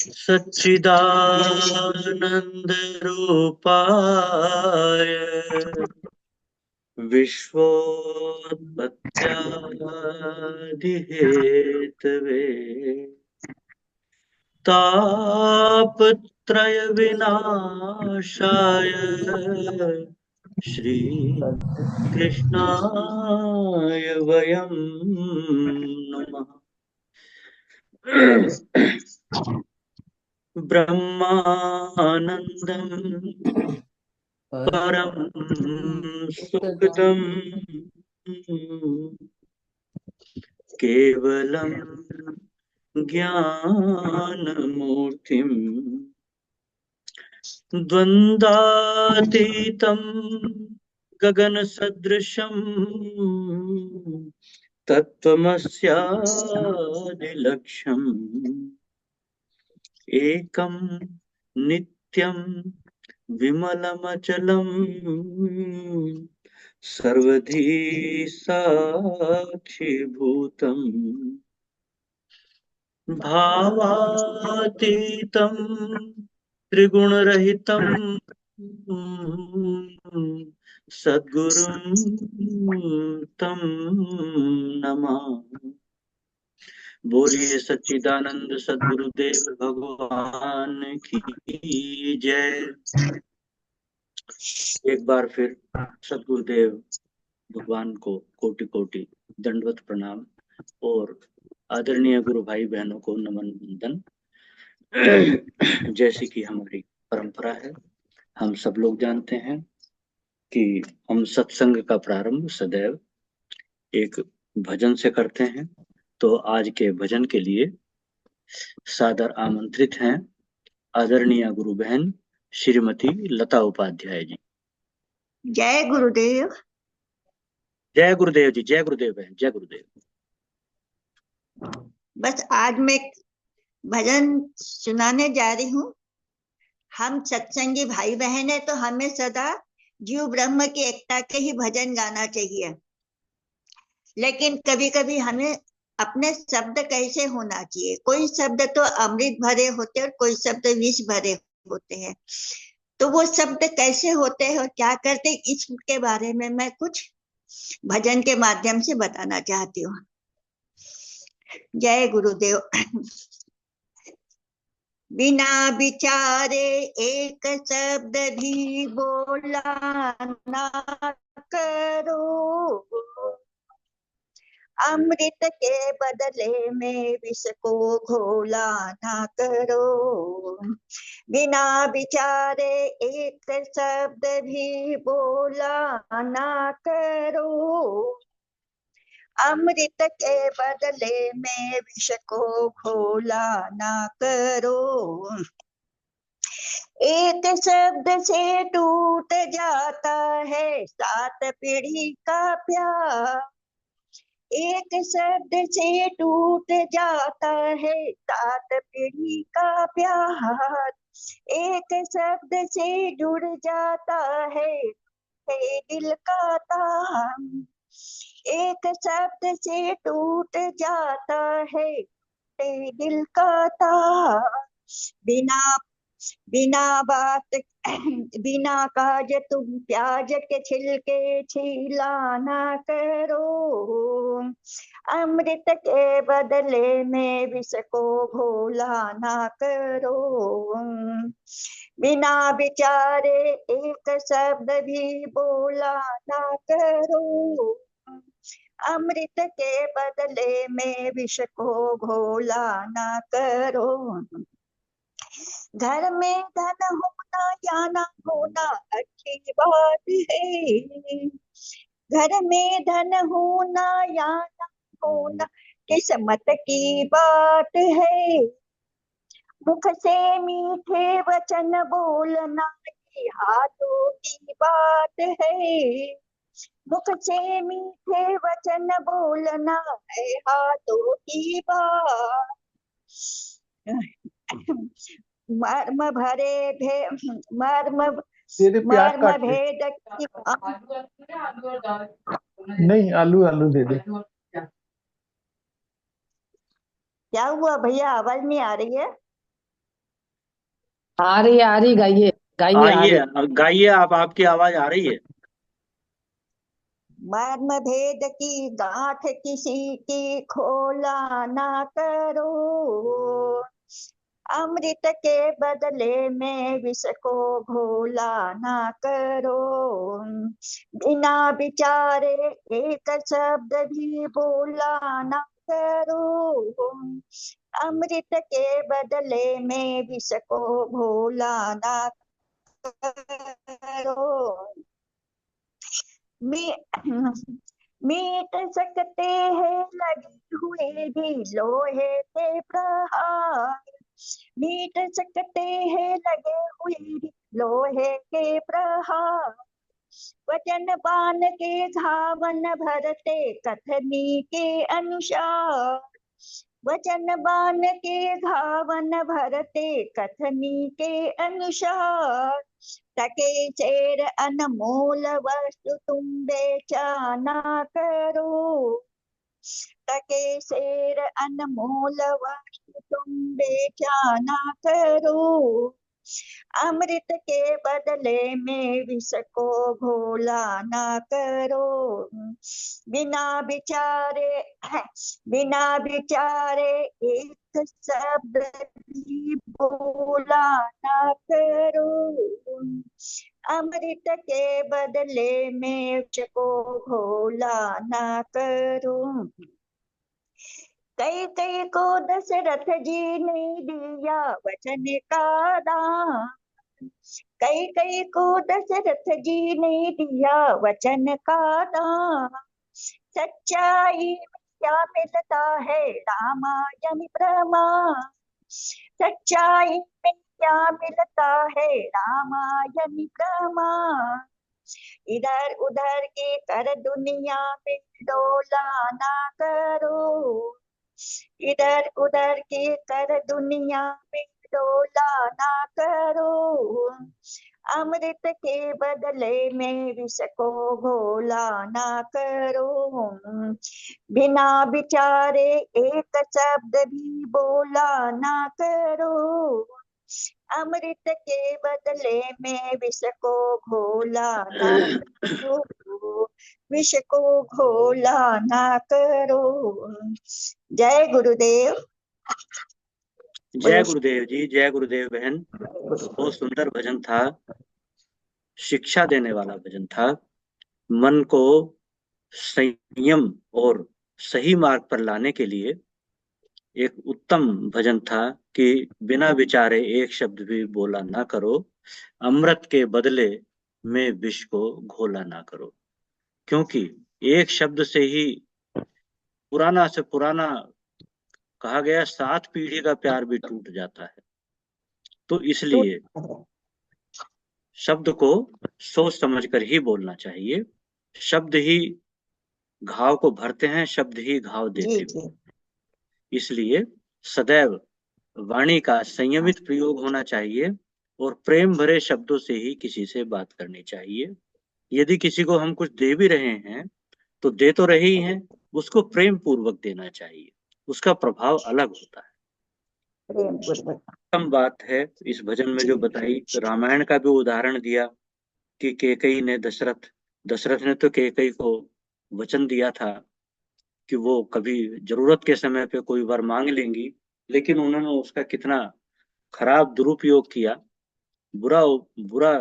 सच्चिदानंद रूपाय विश्वोत्पत्त्यादिहेतवे तापत्रय विनाशाय श्री कृष्णाय वयं नमः। ब्रह्मानंदं परम सुखदं केवलं ज्ञानमूर्तिं द्वन्द्वातीतं गगनसदृशं तत्त्वमस्यादिलक्ष्यम् एकं नित्यं विमलमचलं सर्वधी साक्षिभूतम् भावातीतं त्रिगुणरहितं सद्गुरुं तं नमामि। बोलिए सच्चिदानंद सद्गुरुदेव भगवान की जय। एक बार फिर सद्गुरुदेव भगवान को कोटि कोटि दंडवत प्रणाम और आदरणीय गुरु भाई बहनों को नमन वंदन। जैसे कि हमारी परंपरा है, हम सब लोग जानते हैं कि हम सत्संग का प्रारंभ सदैव एक भजन से करते हैं। तो आज के भजन के लिए सादर आमंत्रित हैं आदरणीय गुरु बहन श्रीमती लता उपाध्याय जी। जय गुरुदेव। जय गुरुदेव जी, जय गुरुदेव बहन, जय गुरुदेव। बस आज मैं भजन सुनाने जा रही हूँ। हम सत्संगी भाई बहन है तो हमें सदा जीव ब्रह्म की एकता के ही भजन गाना चाहिए, लेकिन कभी कभी हमें अपने शब्द कैसे होना चाहिए। कोई शब्द तो अमृत भरे होते हैं और कोई शब्द विष भरे होते हैं। तो वो शब्द कैसे होते हैं और क्या करते हैं, इसके बारे में मैं कुछ भजन के माध्यम से बताना चाहती हूँ। जय गुरुदेव। बिना विचारे एक शब्द भी बोला ना करो, अमृत के बदले में विष को घोला ना करो। बिना विचारे एक शब्द भी बोला ना करो, अमृत के बदले में विष को घोला ना करो। एक शब्द से टूट जाता है 7 पीढ़ी का प्यार, एक शब्द से टूट जाता है 7 पीढ़ी का प्यार, एक शब्द से जुड़ जाता है दिल का तार, एक शब्द से टूट जाता है दिल का तार। बिना बात बिना काज तुम प्याज के छिलके छीला ना करो, अमृत के बदले में विष को घोला ना करो। बिना विचारे एक शब्द भी बोला ना करो, अमृत के बदले में विष को घोला ना करो। घर में धन होना या ना होना अच्छी बात है, घर में धन होना या ना होना किस्मत की बात है। मुख से मीठे वचन बोलना ये हाथों की बात है, मुख से मीठे वचन बोलना है हाथों की बात। मर्म भरे मर्म मर्म भेद की नहीं, आलू आलू दे दे। क्या हुआ भैया, आवाज नहीं आ रही है? आ रही, गाइए गाइए, आ आइए, रही। गाइए आप, आपकी आवाज आ रही है। मर्म भेद की गांठ किसी की खोला ना करो, अमृत के बदले में विष को घोला ना करो, बिना विचारे एक शब्द भी बोला ना करो, अमृत के बदले में विष को घोला ना करो। मीट सकते हैं लगे हुए भी लोहे के प्रहार, मीट सकते हैं लगे हुए भी लोहे के प्रहार, वचन बाण के घावन भरते कथनी के अनुसार, वचन बाण के घावन भरते कथनी के अनुसार, तके चेर अनमोल वस्तु तुम बेचाना करो, तके शेर अनमोल वस्तु तुम बेचाना करो, अमृत के बदले में विष को घोला ना करो, बिना विचारे बिना विचारे एक शब्द भी बोला ना करो, अमृत के बदले में विष को घोला ना करो। कई कई को दशरथ जी ने दिया वचन का दान, कई कई को दशरथ जी ने दिया वचन का दान, सच्चाई में क्या मिलता है रामायण प्रमाण, सच्चाई में क्या मिलता है रामायण प्रमाण, इधर उधर की कर दुनिया में डोला ना करो, इधर उधर की कर दुनिया में डोला ना करो, अमृत के बदले में विष को घोला ना करो, बिना विचारे एक शब्द भी बोला ना करो, अमृत के बदले में विष को घोला ना करो, विष को घोला ना करो। जय गुरुदेव। जय गुरुदेव जी, जय गुरुदेव बहन। बहुत सुंदर भजन था, शिक्षा देने वाला भजन था, मन को संयम और सही मार्ग पर लाने के लिए एक उत्तम भजन था कि बिना विचारे एक शब्द भी बोला ना करो, अमृत के बदले में विष को घोला ना करो। क्योंकि एक शब्द से ही पुराना से पुराना, कहा गया 7 पीढ़ी का प्यार भी टूट जाता है। तो इसलिए शब्द को सोच समझ कर ही बोलना चाहिए। शब्द ही घाव को भरते हैं, शब्द ही घाव जी देते जी। हैं। इसलिए सदैव वाणी का संयमित प्रयोग होना चाहिए और प्रेम भरे शब्दों से ही किसी से बात करनी चाहिए। यदि किसी को हम कुछ दे भी रहे हैं तो दे तो रहे ही हैं, उसको प्रेम पूर्वक देना चाहिए, उसका प्रभाव अलग होता है। प्रेम पूर्वक। उत्तम बात है इस भजन में जी जो बताई, रामायण का भी उदाहरण दिया कि कैकेयी ने दशरथ ने तो कैकेयी को वचन दिया था कि वो कभी जरूरत के समय पे कोई वर मांग लेंगी, लेकिन उन्होंने उसका कितना खराब दुरुपयोग किया। बुरा बुरा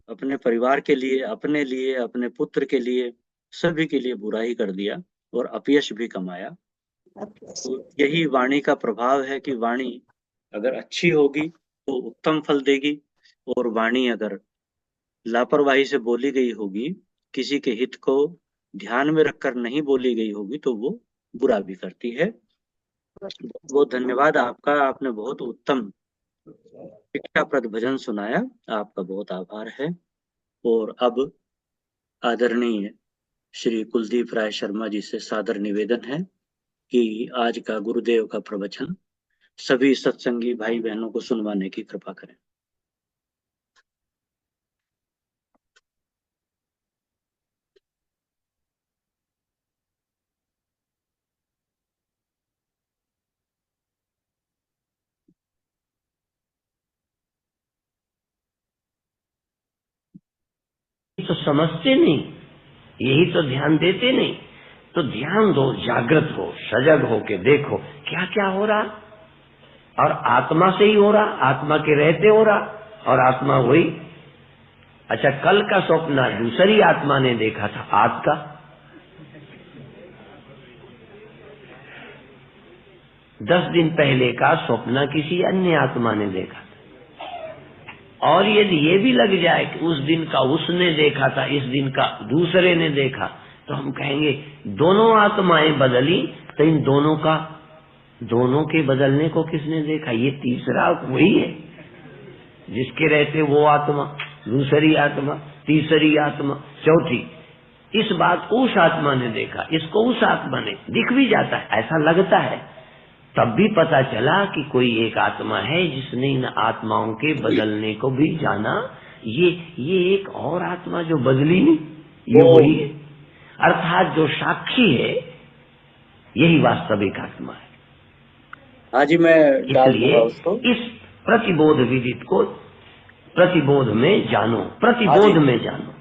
अपने परिवार के लिए, अपने लिए, अपने पुत्र के लिए, सभी के लिए बुरा ही कर दिया और अपयश भी कमाया। तो यही वाणी का प्रभाव है कि वाणी अगर अच्छी होगी तो उत्तम फल देगी, और वाणी अगर लापरवाही से बोली गई होगी, किसी के हित को ध्यान में रखकर नहीं बोली गई होगी, तो वो बुरा भी करती है। बहुत बहुत धन्यवाद आपका, आपने बहुत उत्तम शिक्षाप्रद भजन सुनाया, आपका बहुत आभार है। और अब आदरणीय श्री कुलदीप राय शर्मा जी से सादर निवेदन है कि आज का गुरुदेव का प्रवचन सभी सत्संगी भाई बहनों को सुनवाने की कृपा करें। तो समझते नहीं, यही तो ध्यान देते नहीं। तो ध्यान दो, जागृत हो, सजग हो के देखो क्या क्या हो रहा, और आत्मा से ही हो रहा, आत्मा के रहते हो रहा, और आत्मा वही। अच्छा, कल का स्वप्न दूसरी आत्मा ने देखा था, आज का 10 दिन पहले का स्वप्न किसी अन्य आत्मा ने देखा था। और यदि ये भी लग जाए कि उस दिन का उसने देखा था, इस दिन का दूसरे ने देखा, तो हम कहेंगे दोनों आत्माएं बदली, तो इन दोनों के बदलने को किसने देखा? ये तीसरा वही है जिसके रहते वो आत्मा, दूसरी आत्मा, तीसरी आत्मा, चौथी। इस बात को उस आत्मा ने देखा, इसको उस आत्मा ने, दिख भी जाता है, ऐसा लगता है, तब भी पता चला कि कोई एक आत्मा है जिसने इन आत्माओं के बदलने को भी जाना। ये एक और आत्मा जो बदली नहीं, ये वही है। अर्थात जो साक्षी है यही वास्तविक आत्मा है। हाँ जी, मैं डाल दूंगा उसको। इस प्रतिबोध विदित को प्रतिबोध में जानो, प्रतिबोध में जानो,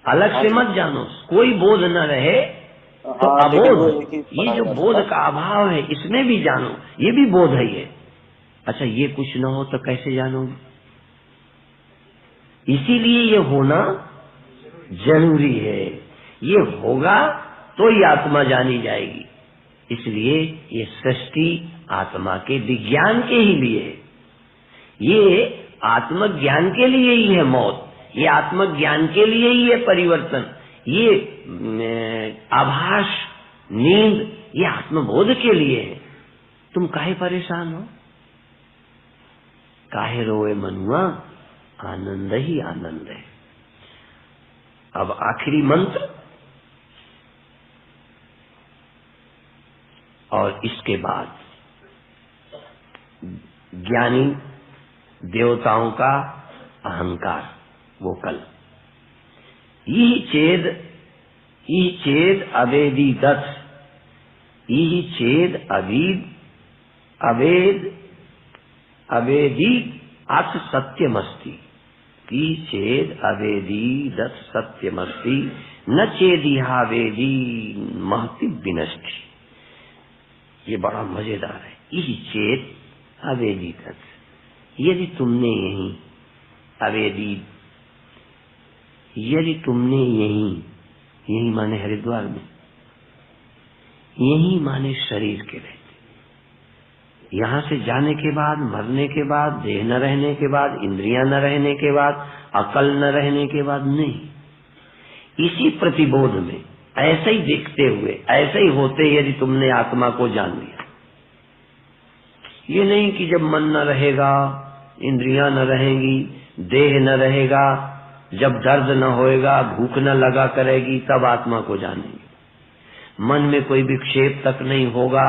अलग से मत जानो। कोई बोध न रहे तो अबोध, ये जो बोध का अभाव है इसमें भी जानो, ये भी बोध है ये। अच्छा, ये कुछ न हो तो कैसे जानोगे? इसीलिए ये होना जरूरी है, ये होगा तो ही आत्मा जानी जाएगी। इसलिए ये सृष्टि आत्मा के विज्ञान के ही लिए है, ये आत्मज्ञान के लिए ही है मौत, ये आत्मज्ञान के लिए ही है परिवर्तन, ये आभास, नींद, ये आत्मबोध के लिए है। तुम काहे परेशान हो? काहे रोए मनुआ, आनंद ही आनंद है। अब आखिरी मंत्र और इसके बाद ज्ञानी देवताओं का अहंकार, वो कल। यही चेद अवेदी दत्त, यही चेद अवेदी अथ सत्यमस्ति, की चेद अवेदी दत्त सत्यमस्ति, न चेदिहा वेदी महति विनष्टि। ये बड़ा मजेदार है। यही चेद अवेदी दत्त, यदि तुमने यही माने हरिद्वार में, यही माने शरीर के रहते, यहाँ से जाने के बाद, मरने के बाद, देह न रहने के बाद, इंद्रियां न रहने के बाद, अकल न रहने के बाद नहीं, इसी प्रतिबोध में ऐसे ही दिखते हुए, ऐसे ही होते, यदि तुमने आत्मा को जान लिया। ये नहीं कि जब मन न रहेगा, इंद्रियां न रहेंगी, देह न रहेगा, जब दर्द न होएगा, भूख न लगा करेगी, तब आत्मा को जानेंगे। मन में कोई विक्षेप तक नहीं होगा,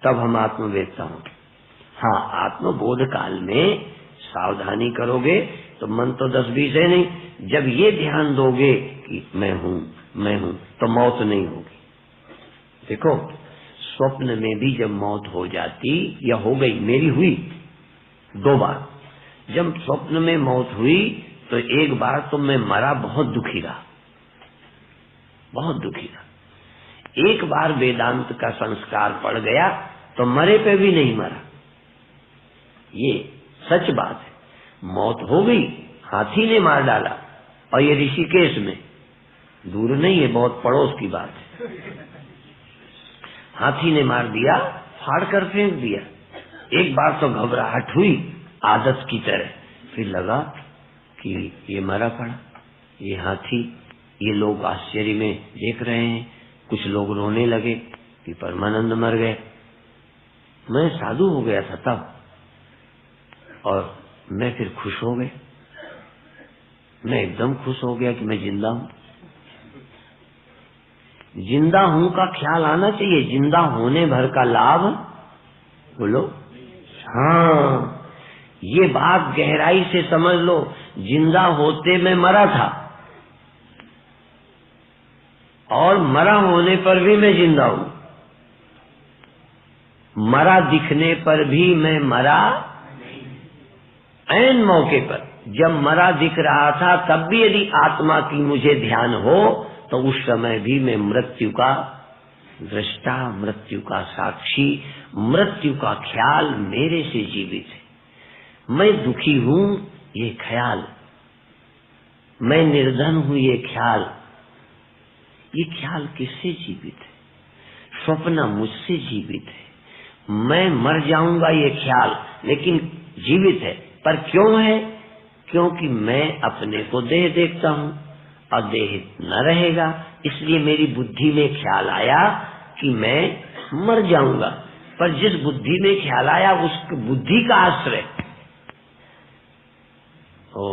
तब हम आत्मवेत्ता होंगे। हाँ, आत्मबोध काल में सावधानी करोगे तो मन तो 10-20 है नहीं, जब ये ध्यान दोगे कि मैं हूँ, तो मौत नहीं होगी। देखो, स्वप्न में भी जब मौत हो जाती या हो गई, मेरी हुई 2 बार। जब स्वप्न में मौत हुई तो एक बार तो मैं मरा, बहुत दुखी रहा। एक बार वेदांत का संस्कार पड़ गया तो मरे पे भी नहीं मरा। ये सच बात है। मौत हो गई, हाथी ने मार डाला, और ये ऋषिकेश में, दूर नहीं है, बहुत पड़ोस की बात है। हाथी ने मार दिया, फाड़ कर फेंक दिया। एक बार तो घबराहट हुई आदत की तरह, फिर लगा कि ये मरा पड़ा, ये हाथी। ये लोग आश्चर्य में देख रहे हैं, कुछ लोग रोने लगे कि परमानंद मर गए। मैं साधु हो गया था तब, और मैं फिर खुश हो गया, मैं एकदम खुश हो गया कि मैं जिंदा हूँ। जिंदा हूँ का ख्याल आना चाहिए, जिंदा होने भर का लाभ, बोलो हाँ। ये बात गहराई से समझ लो, जिंदा होते मैं मरा था, और मरा होने पर भी मैं जिंदा हूँ। मरा दिखने पर भी मैं मरा ऐन मौके पर, जब मरा दिख रहा था तब भी यदि आत्मा की मुझे ध्यान हो तो उस समय भी मैं मृत्यु का दृष्टा, मृत्यु का साक्षी, मृत्यु का ख्याल मेरे से जीवित है। मैं दुखी हूँ ये ख्याल, मैं निर्धन हूँ ये ख्याल किससे जीवित है? स्वप्न मुझसे जीवित है। मैं मर जाऊंगा ये ख्याल लेकिन जीवित है, पर क्यों है? क्योंकि मैं अपने को देह देखता हूँ और देह न रहेगा, इसलिए मेरी बुद्धि में ख्याल आया कि मैं मर जाऊंगा। पर जिस बुद्धि में ख्याल आया उस बुद्धि का आश्रय तो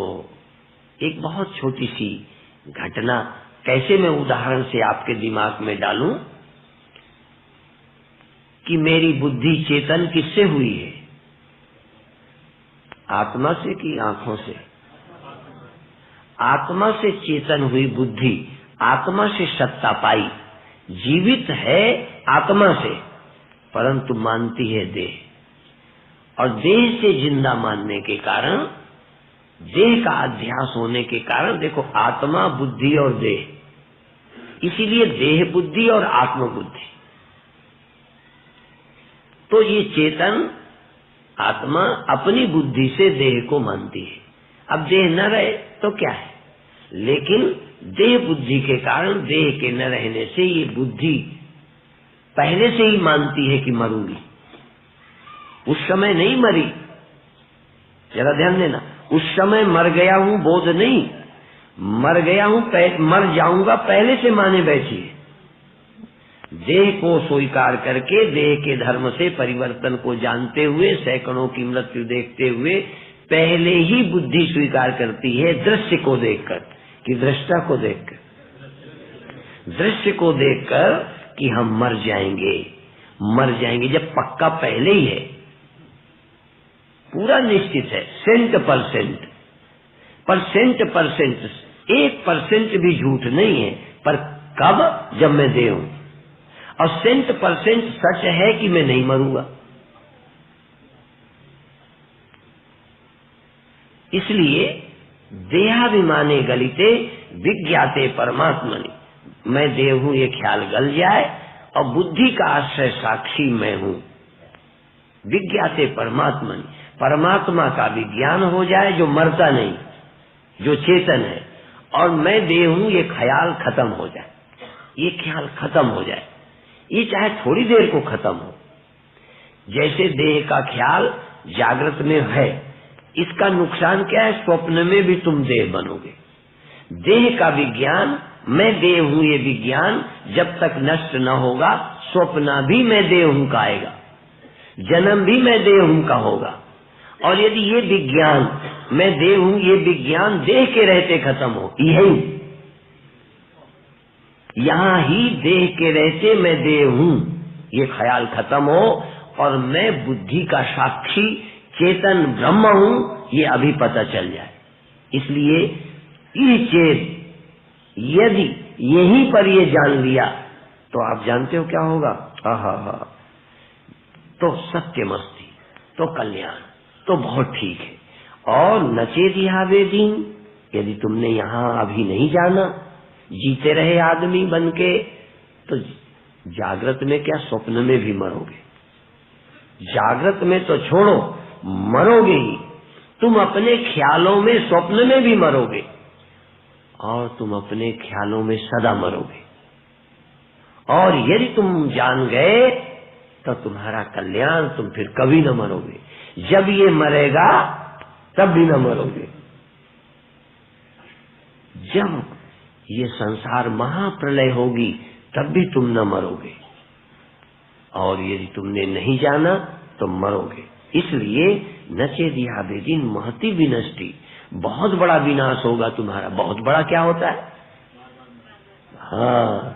एक बहुत छोटी सी घटना, कैसे मैं उदाहरण से आपके दिमाग में डालूं कि मेरी बुद्धि चेतन किससे हुई है? आत्मा से कि आंखों से? आत्मा से चेतन हुई बुद्धि आत्मा से सत्ता पाई, जीवित है आत्मा से, परंतु मानती है देह, और देह से जिंदा मानने के कारण, देह का अध्यास होने के कारण, देखो आत्मा, बुद्धि और देह, इसीलिए देह बुद्धि और आत्म बुद्धि। तो ये चेतन आत्मा अपनी बुद्धि से देह को मानती है। अब देह न रहे तो क्या है, लेकिन देह बुद्धि के कारण, देह के न रहने से ये बुद्धि पहले से ही मानती है कि मरूंगी। उस समय नहीं मरी, जरा ध्यान देना, उस समय मर गया हूं बोध नहीं, मर गया हूं, मर जाऊंगा पहले से माने बैठी है। देह को स्वीकार करके, देह के धर्म से परिवर्तन को जानते हुए, सैकड़ों की मृत्यु देखते हुए पहले ही बुद्धि स्वीकार करती है दृश्य को देखकर, कि दृष्टा को देखकर, दृश्य को देखकर कि हम मर जाएंगे, मर जाएंगे। जब पक्का पहले ही है, पूरा निश्चित है, 100%, पर 100%, 1% भी झूठ नहीं है। पर कब? जब मैं देह हूं। और 100% सच है कि मैं नहीं मरूंगा। इसलिए देहाभिमाने गलिते विज्ञाते परमात्मनि, मैं देह हूं ये ख्याल गल जाए और बुद्धि का आश्रय साक्षी मैं हूं। विज्ञाते परमात्मनि, परमात्मा का विज्ञान हो जाए जो मरता नहीं, जो चेतन है, और मैं देह हूं ये ख्याल खत्म हो जाए, ये ख्याल खत्म हो जाए, ये चाहे थोड़ी देर को खत्म हो। जैसे देह का ख्याल जागृत में है, इसका नुकसान क्या है? स्वप्न में भी तुम देह बनोगे। देह का विज्ञान, मैं देह हूं ये विज्ञान जब तक नष्ट न होगा, स्वप्न भी मैं देह हूं का आएगा, जन्म भी मैं देह हूं का होगा। और यदि ये विज्ञान, मैं देह हूं ये विज्ञान देह के रहते खत्म हो, यही यहां ही देह के रहते मैं देह हूं ये ख्याल खत्म हो, और मैं बुद्धि का साक्षी चेतन ब्रह्म हूं ये अभी पता चल जाए। इसलिए ये चेत यदि यहीं पर ये जान लिया तो आप जानते हो क्या होगा? आहा, तो सत्यमस्ति, तो कल्याण, तो बहुत ठीक है। और नचेत वेदीन, यदि तुमने यहां अभी नहीं जाना, जीते रहे आदमी बनके, तो जागृत में क्या, स्वप्न में भी मरोगे। जागृत में तो छोड़ो, मरोगे ही। तुम अपने ख्यालों में, स्वप्न में भी मरोगे, और तुम अपने ख्यालों में सदा मरोगे। और यदि तुम जान गए तो तुम्हारा कल्याण, तुम फिर कभी न मरोगे। जब ये मरेगा तब भी न मरोगे। जब ये संसार महाप्रलय होगी तब भी तुम न मरोगे, और यदि तुमने नहीं जाना तो मरोगे। इसलिए नचे दिया बेदिन महती विनष्टि, बहुत बड़ा विनाश होगा तुम्हारा। बहुत बड़ा क्या होता है? हाँ,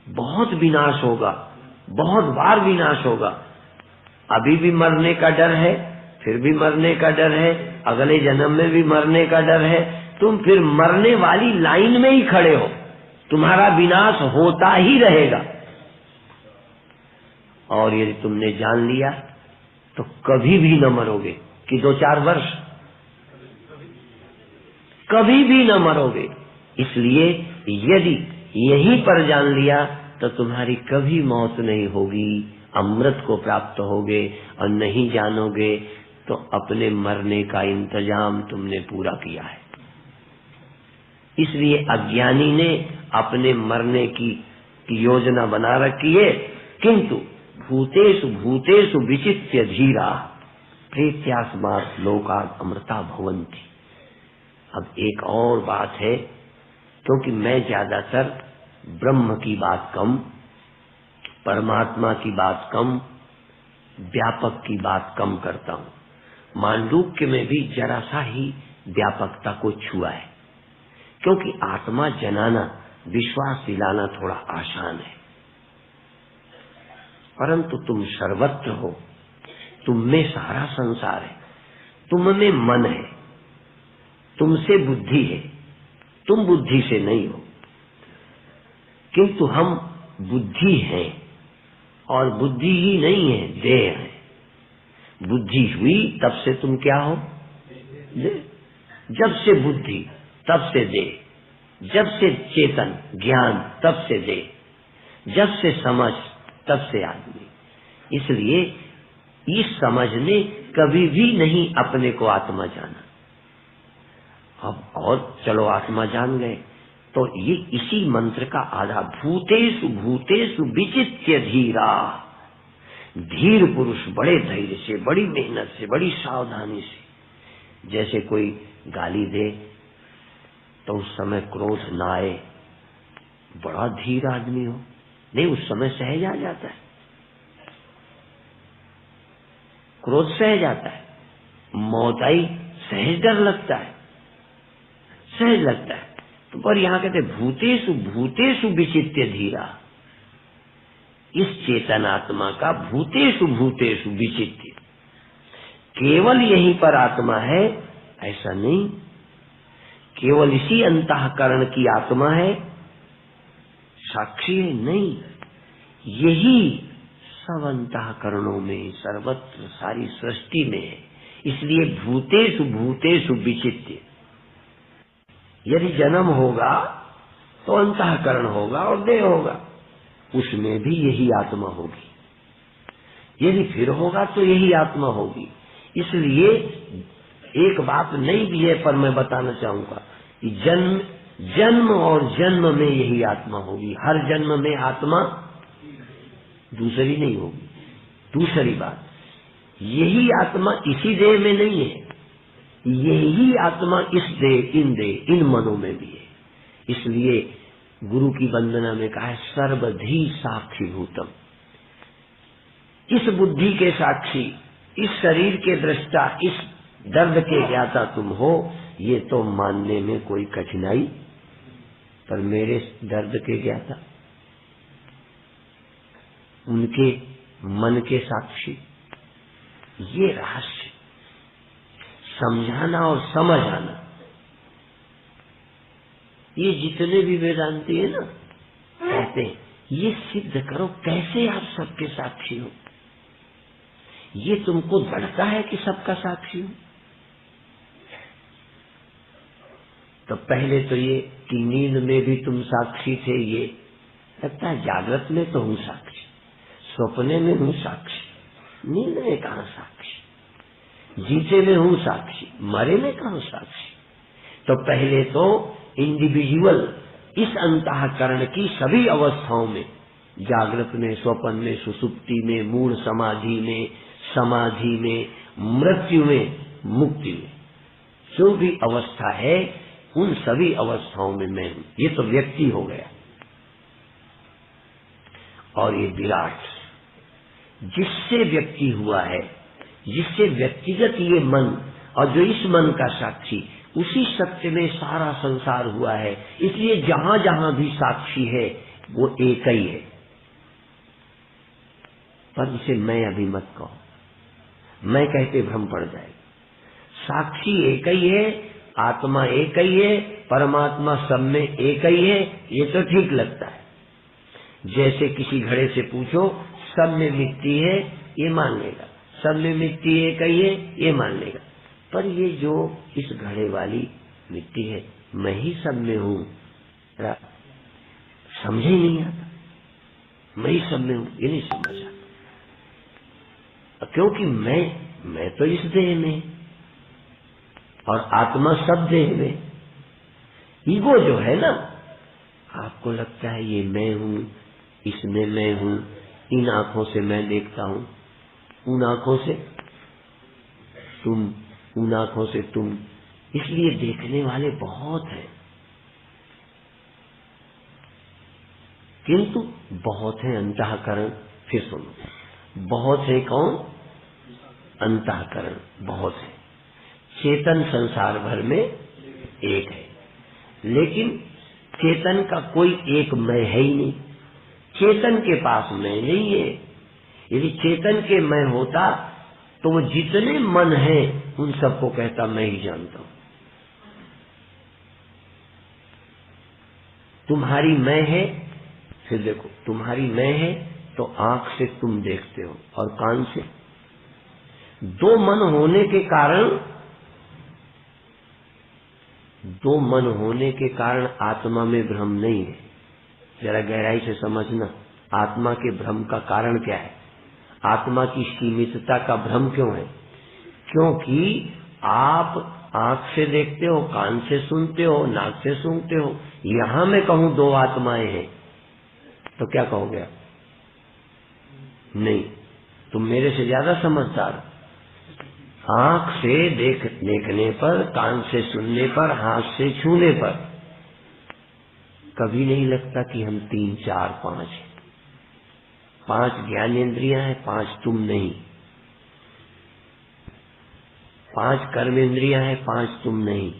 बहुत विनाश होगा, बहुत बार विनाश होगा। अभी भी मरने का डर है, फिर भी मरने का डर है, अगले जन्म में भी मरने का डर है। तुम फिर मरने वाली लाइन में ही खड़े हो, तुम्हारा विनाश होता ही रहेगा। और यदि तुमने जान लिया तो कभी भी न मरोगे, कि 2-4 वर्ष, कभी भी न मरोगे। इसलिए यदि यहीं पर जान लिया तो तुम्हारी कभी मौत नहीं होगी, अमृत को प्राप्त होगे। और नहीं जानोगे तो अपने मरने का इंतजाम तुमने पूरा किया है। इसलिए अज्ञानी ने अपने मरने की योजना बना रखी है। किंतु भूतेषु भूतेषु विचित्य धीरा प्रेत्यास्मात् लोकात् अमृता भवन्ति। अब एक और बात है, क्योंकि मैं ज्यादातर ब्रह्म की बात कम, परमात्मा की बात कम, व्यापक की बात कम करता हूँ। मांडूक्य में भी जरा सा ही व्यापकता को छुआ है, क्योंकि आत्मा जनाना, विश्वास दिलाना थोड़ा आसान है। परंतु तुम सर्वत्र हो, तुम में सारा संसार है, तुम में मन है, तुमसे बुद्धि है, तुम बुद्धि से नहीं हो। किंतु हम बुद्धि हैं, और बुद्धि ही नहीं है, देह है। बुद्धि हुई तब से तुम क्या हो? देह। जब से बुद्धि तब से देह, जब से चेतन ज्ञान तब से देह, जब से समझ तब से आदमी। इसलिए इस समझ ने कभी भी नहीं अपने को आत्मा जाना। अब और चलो आत्मा जान गए, तो ये इसी मंत्र का आधार, भूतेषु भूतेषु विचित्य धीरा। धीर पुरुष बड़े धैर्य से, बड़ी मेहनत से, बड़ी सावधानी से, जैसे कोई गाली दे तो उस समय क्रोध न आए, बड़ा धीर आदमी हो, नहीं उस समय सहज आ जाता है, क्रोध सहज आता है। मौत आई सहज डर लगता है, सहज लगता है। तो पर यहाँ कहते भूतेषु भूतेषु विचित्य धीरा। इस चेतन आत्मा का भूतेषु भूतेषु विचित्य, केवल यहीं पर आत्मा है ऐसा नहीं, केवल इसी अंतःकरण की आत्मा है, साक्षी है नहीं, यही सब अंतःकरणों में, सर्वत्र सारी सृष्टि में है। इसलिए भूतेषु भूतेषु विचित्य। यदि जन्म होगा तो अंतःकरण होगा और देह होगा, उसमें भी यही आत्मा होगी। यदि फिर होगा तो यही आत्मा होगी। इसलिए एक बात नहीं भी है, पर मैं बताना चाहूंगा कि जन्म और जन्म में यही आत्मा होगी। हर जन्म में आत्मा दूसरी नहीं होगी। दूसरी बात, यही आत्मा इसी देह में नहीं है, यही आत्मा इस देह, इन मनों में भी है। इसलिए गुरु की वंदना में कहा है सर्वधी साक्षी भूतम। इस बुद्धि के साक्षी, इस शरीर के दृष्टा, इस दर्द के ज्ञाता तुम हो, ये तो मानने में कोई कठिनाई, पर मेरे दर्द के ज्ञाता, उनके मन के साक्षी, ये रहस्य समझाना और समझ आना। ये जितने भी वेदांती है ना, कहते हैं ये सिद्ध करो कैसे आप सबके साक्षी हो। ये तुमको बढ़ता है कि सबका साक्षी हो। तो पहले तो ये कि नींद में भी तुम साक्षी थे, ये लगता है जागृत में तो हूं साक्षी, सपने में हूं साक्षी, नींद में कहां साक्षी, जीते में हूं साक्षी, मरे में कहां साक्षी। तो पहले तो इंडिविजुअल इस अंतःकरण की सभी अवस्थाओं में, जागृत में, स्वप्न में, सुसुप्ति में, मूढ़ समाधि में, समाधि में, मृत्यु में, मुक्ति में, जो भी अवस्था है उन सभी अवस्थाओं में मैं हूं। ये तो व्यक्ति हो गया। और ये विराट जिससे व्यक्ति हुआ है, जिससे व्यक्तिगत ये मन, और जो इस मन का साक्षी, उसी सत्य में सारा संसार हुआ है। इसलिए जहां जहां भी साक्षी है वो एक ही है। पर इसे मैं अभी मत कहो, मैं कहते भ्रम पड़ जाएगा। साक्षी एक ही है, आत्मा एक ही है, परमात्मा सब में एक ही है, ये तो ठीक लगता है। जैसे किसी घड़े से पूछो सब में मिट्टी है, ये मान लेगा, सब में मिट्टी एक ही है, ये मान लेगा। पर ये जो इस घड़े वाली मिट्टी है, मैं ही सब में हूँ, समझ ही नहीं आता, मैं ही सब में हूँ, ये नहीं समझ आता, क्योंकि मैं तो इस देह में और आत्मा सब देह में। ईगो जो है ना, आपको लगता है ये मैं हूँ, इसमें मैं हूँ, इन आंखों से मैं देखता हूँ, उन आंखों से तुम, उन आंखों से तुम, इसलिए देखने वाले बहुत हैं, किंतु बहुत है अंतःकरण। फिर सुनो, बहुत है कौन? अंतःकरण बहुत है। चेतन संसार भर में एक है, लेकिन चेतन का कोई एक मैं है ही नहीं, चेतन के पास मैं नहीं है। यदि चेतन के मैं होता तो वो जितने मन हैं उन सबको कहता मैं ही जानता हूं। तुम्हारी मैं है, फिर देखो तुम्हारी मैं है तो आंख से तुम देखते हो और कान से। दो मन होने के कारण, दो मन होने के कारण आत्मा में भ्रम नहीं है। जरा गहराई से समझना, आत्मा के भ्रम का कारण क्या है? आत्मा की सीमितता का भ्रम क्यों है? क्योंकि आप आंख से देखते हो, कान से सुनते हो, नाक से सूंघते हो। यहां मैं कहूं दो आत्माएं हैं तो क्या कहोगे आप? नहीं, तुम मेरे से ज्यादा समझदार। आंख से देखने पर, कान से सुनने पर, हाथ से छूने पर कभी नहीं लगता कि हम 3, 4, 5 हैं। 5 ज्ञानेंद्रियां हैं, 5 तुम नहीं। 5 कर्मेंद्रियां हैं, 5 तुम नहीं।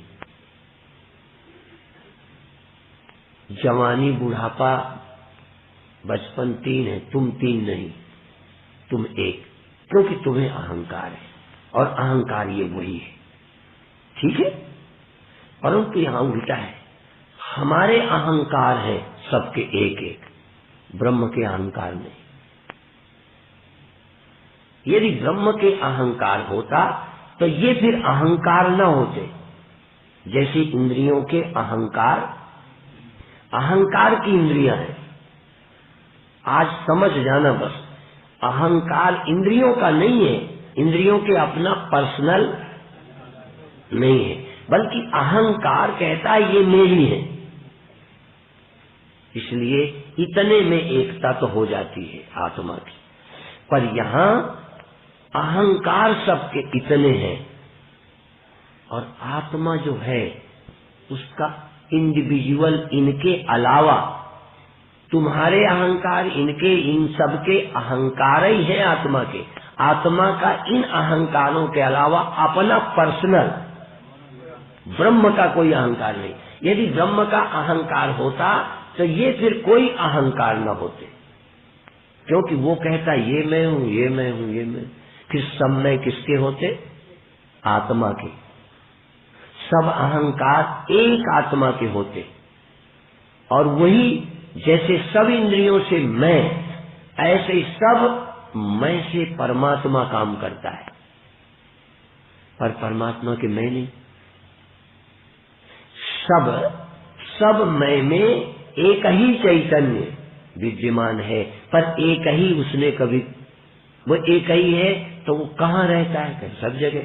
जवानी, बुढ़ापा, बचपन 3 है, तुम 3 नहीं, तुम एक। क्योंकि तुम्हें अहंकार है और अहंकार ये वही है, ठीक है। परंतु यहां उल्टा है, हमारे अहंकार है सबके एक एक, ब्रह्म के अहंकार नहीं। यदि ब्रह्म के अहंकार होता तो ये फिर अहंकार न होते। जैसे इंद्रियों के अहंकार, अहंकार की इंद्रियां हैं। आज समझ जाना बस, अहंकार इंद्रियों का नहीं है, इंद्रियों के अपना पर्सनल नहीं है, बल्कि अहंकार कहता है ये मेरी है। इसलिए इतने में एकता तो हो जाती है आत्मा की। पर यहां अहंकार सबके इतने हैं और आत्मा जो है उसका इंडिविजुअल, इनके अलावा तुम्हारे अहंकार, इनके, इन सबके अहंकार ही है आत्मा के। आत्मा का इन अहंकारों के अलावा अपना पर्सनल ब्रह्म का कोई अहंकार नहीं। यदि ब्रह्म का अहंकार होता तो ये फिर कोई अहंकार न होते, क्योंकि वो कहता ये मैं हूं, ये मैं हूं, ये मैं। फिर सब मैं किसके होते? आत्मा के। सब अहंकार एक आत्मा के होते। और वही जैसे सब इंद्रियों से मैं, ऐसे ही सब मैं से परमात्मा काम करता है। पर परमात्मा के मैं नहीं। सब मैं में एक ही चैतन्य विद्यमान है, पर एक ही उसने कभी, वो एक ही है तो वो कहाँ रहता है? कहीं सब जगह।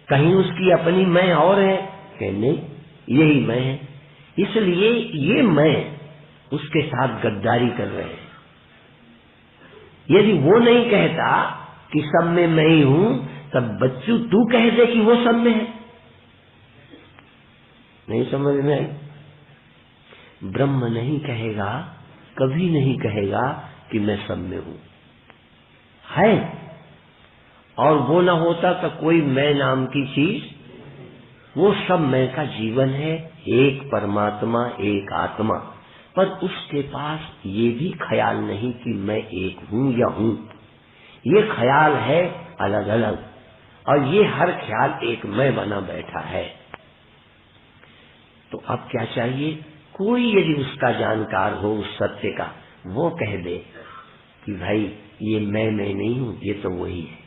कहीं उसकी अपनी मैं और है? कहीं नहीं, यही मैं है। इसलिए ये मैं उसके साथ गद्दारी कर रहे हैं। यदि वो नहीं कहता कि सब में मैं ही हूं, तब बच्चू तू कह दे कि वो सब में है। नहीं समझ में आई? ब्रह्म नहीं कहेगा, कभी नहीं कहेगा कि मैं सब में हूं, है। और वो न होता तो कोई मैं नाम की चीज, वो सब मैं का जीवन है, एक परमात्मा, एक आत्मा। पर उसके पास ये भी ख्याल नहीं कि मैं एक हूं या हूं। ये ख्याल है अलग अलग, और ये हर ख्याल एक मैं बना बैठा है। तो अब क्या चाहिए? कोई यदि उसका जानकार हो उस सत्य का, वो कह दे कि भाई ये मैं नहीं हूं, ये तो वही है।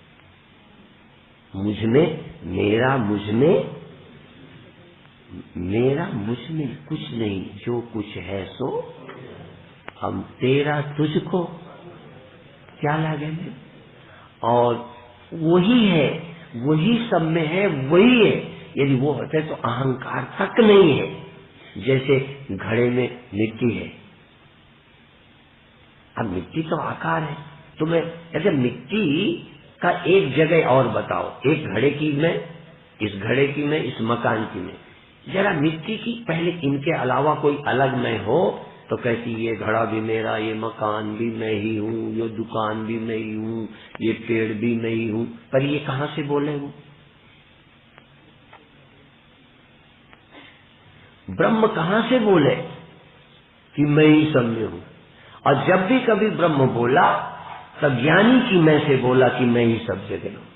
मुझ में, मेरा मुझ में मेरा मुझ में कुछ नहीं, जो कुछ है सो हम, तेरा तुझको क्या लगे में, और वही है, वही सब में है, वही है। यदि वो होते तो अहंकार तक नहीं है। जैसे घड़े में मिट्टी है, अब मिट्टी तो आकार है, तुम्हें ऐसे मिट्टी का एक जगह और बताओ, एक घड़े की में, इस घड़े की में, इस मकान की में, जरा मिट्टी की पहले इनके अलावा कोई अलग मैं हो तो कहती ये घड़ा भी मेरा, ये मकान भी मैं ही हूँ, ये दुकान भी मैं ही हूँ, ये पेड़ भी मैं ही हूँ। पर ये कहाँ से बोले हूँ? ब्रह्म कहाँ से बोले कि मैं ही सब में हूँ? और जब भी कभी ब्रह्म बोला तब ज्ञानी की मैं से बोला कि मैं ही सब जगह हूँ।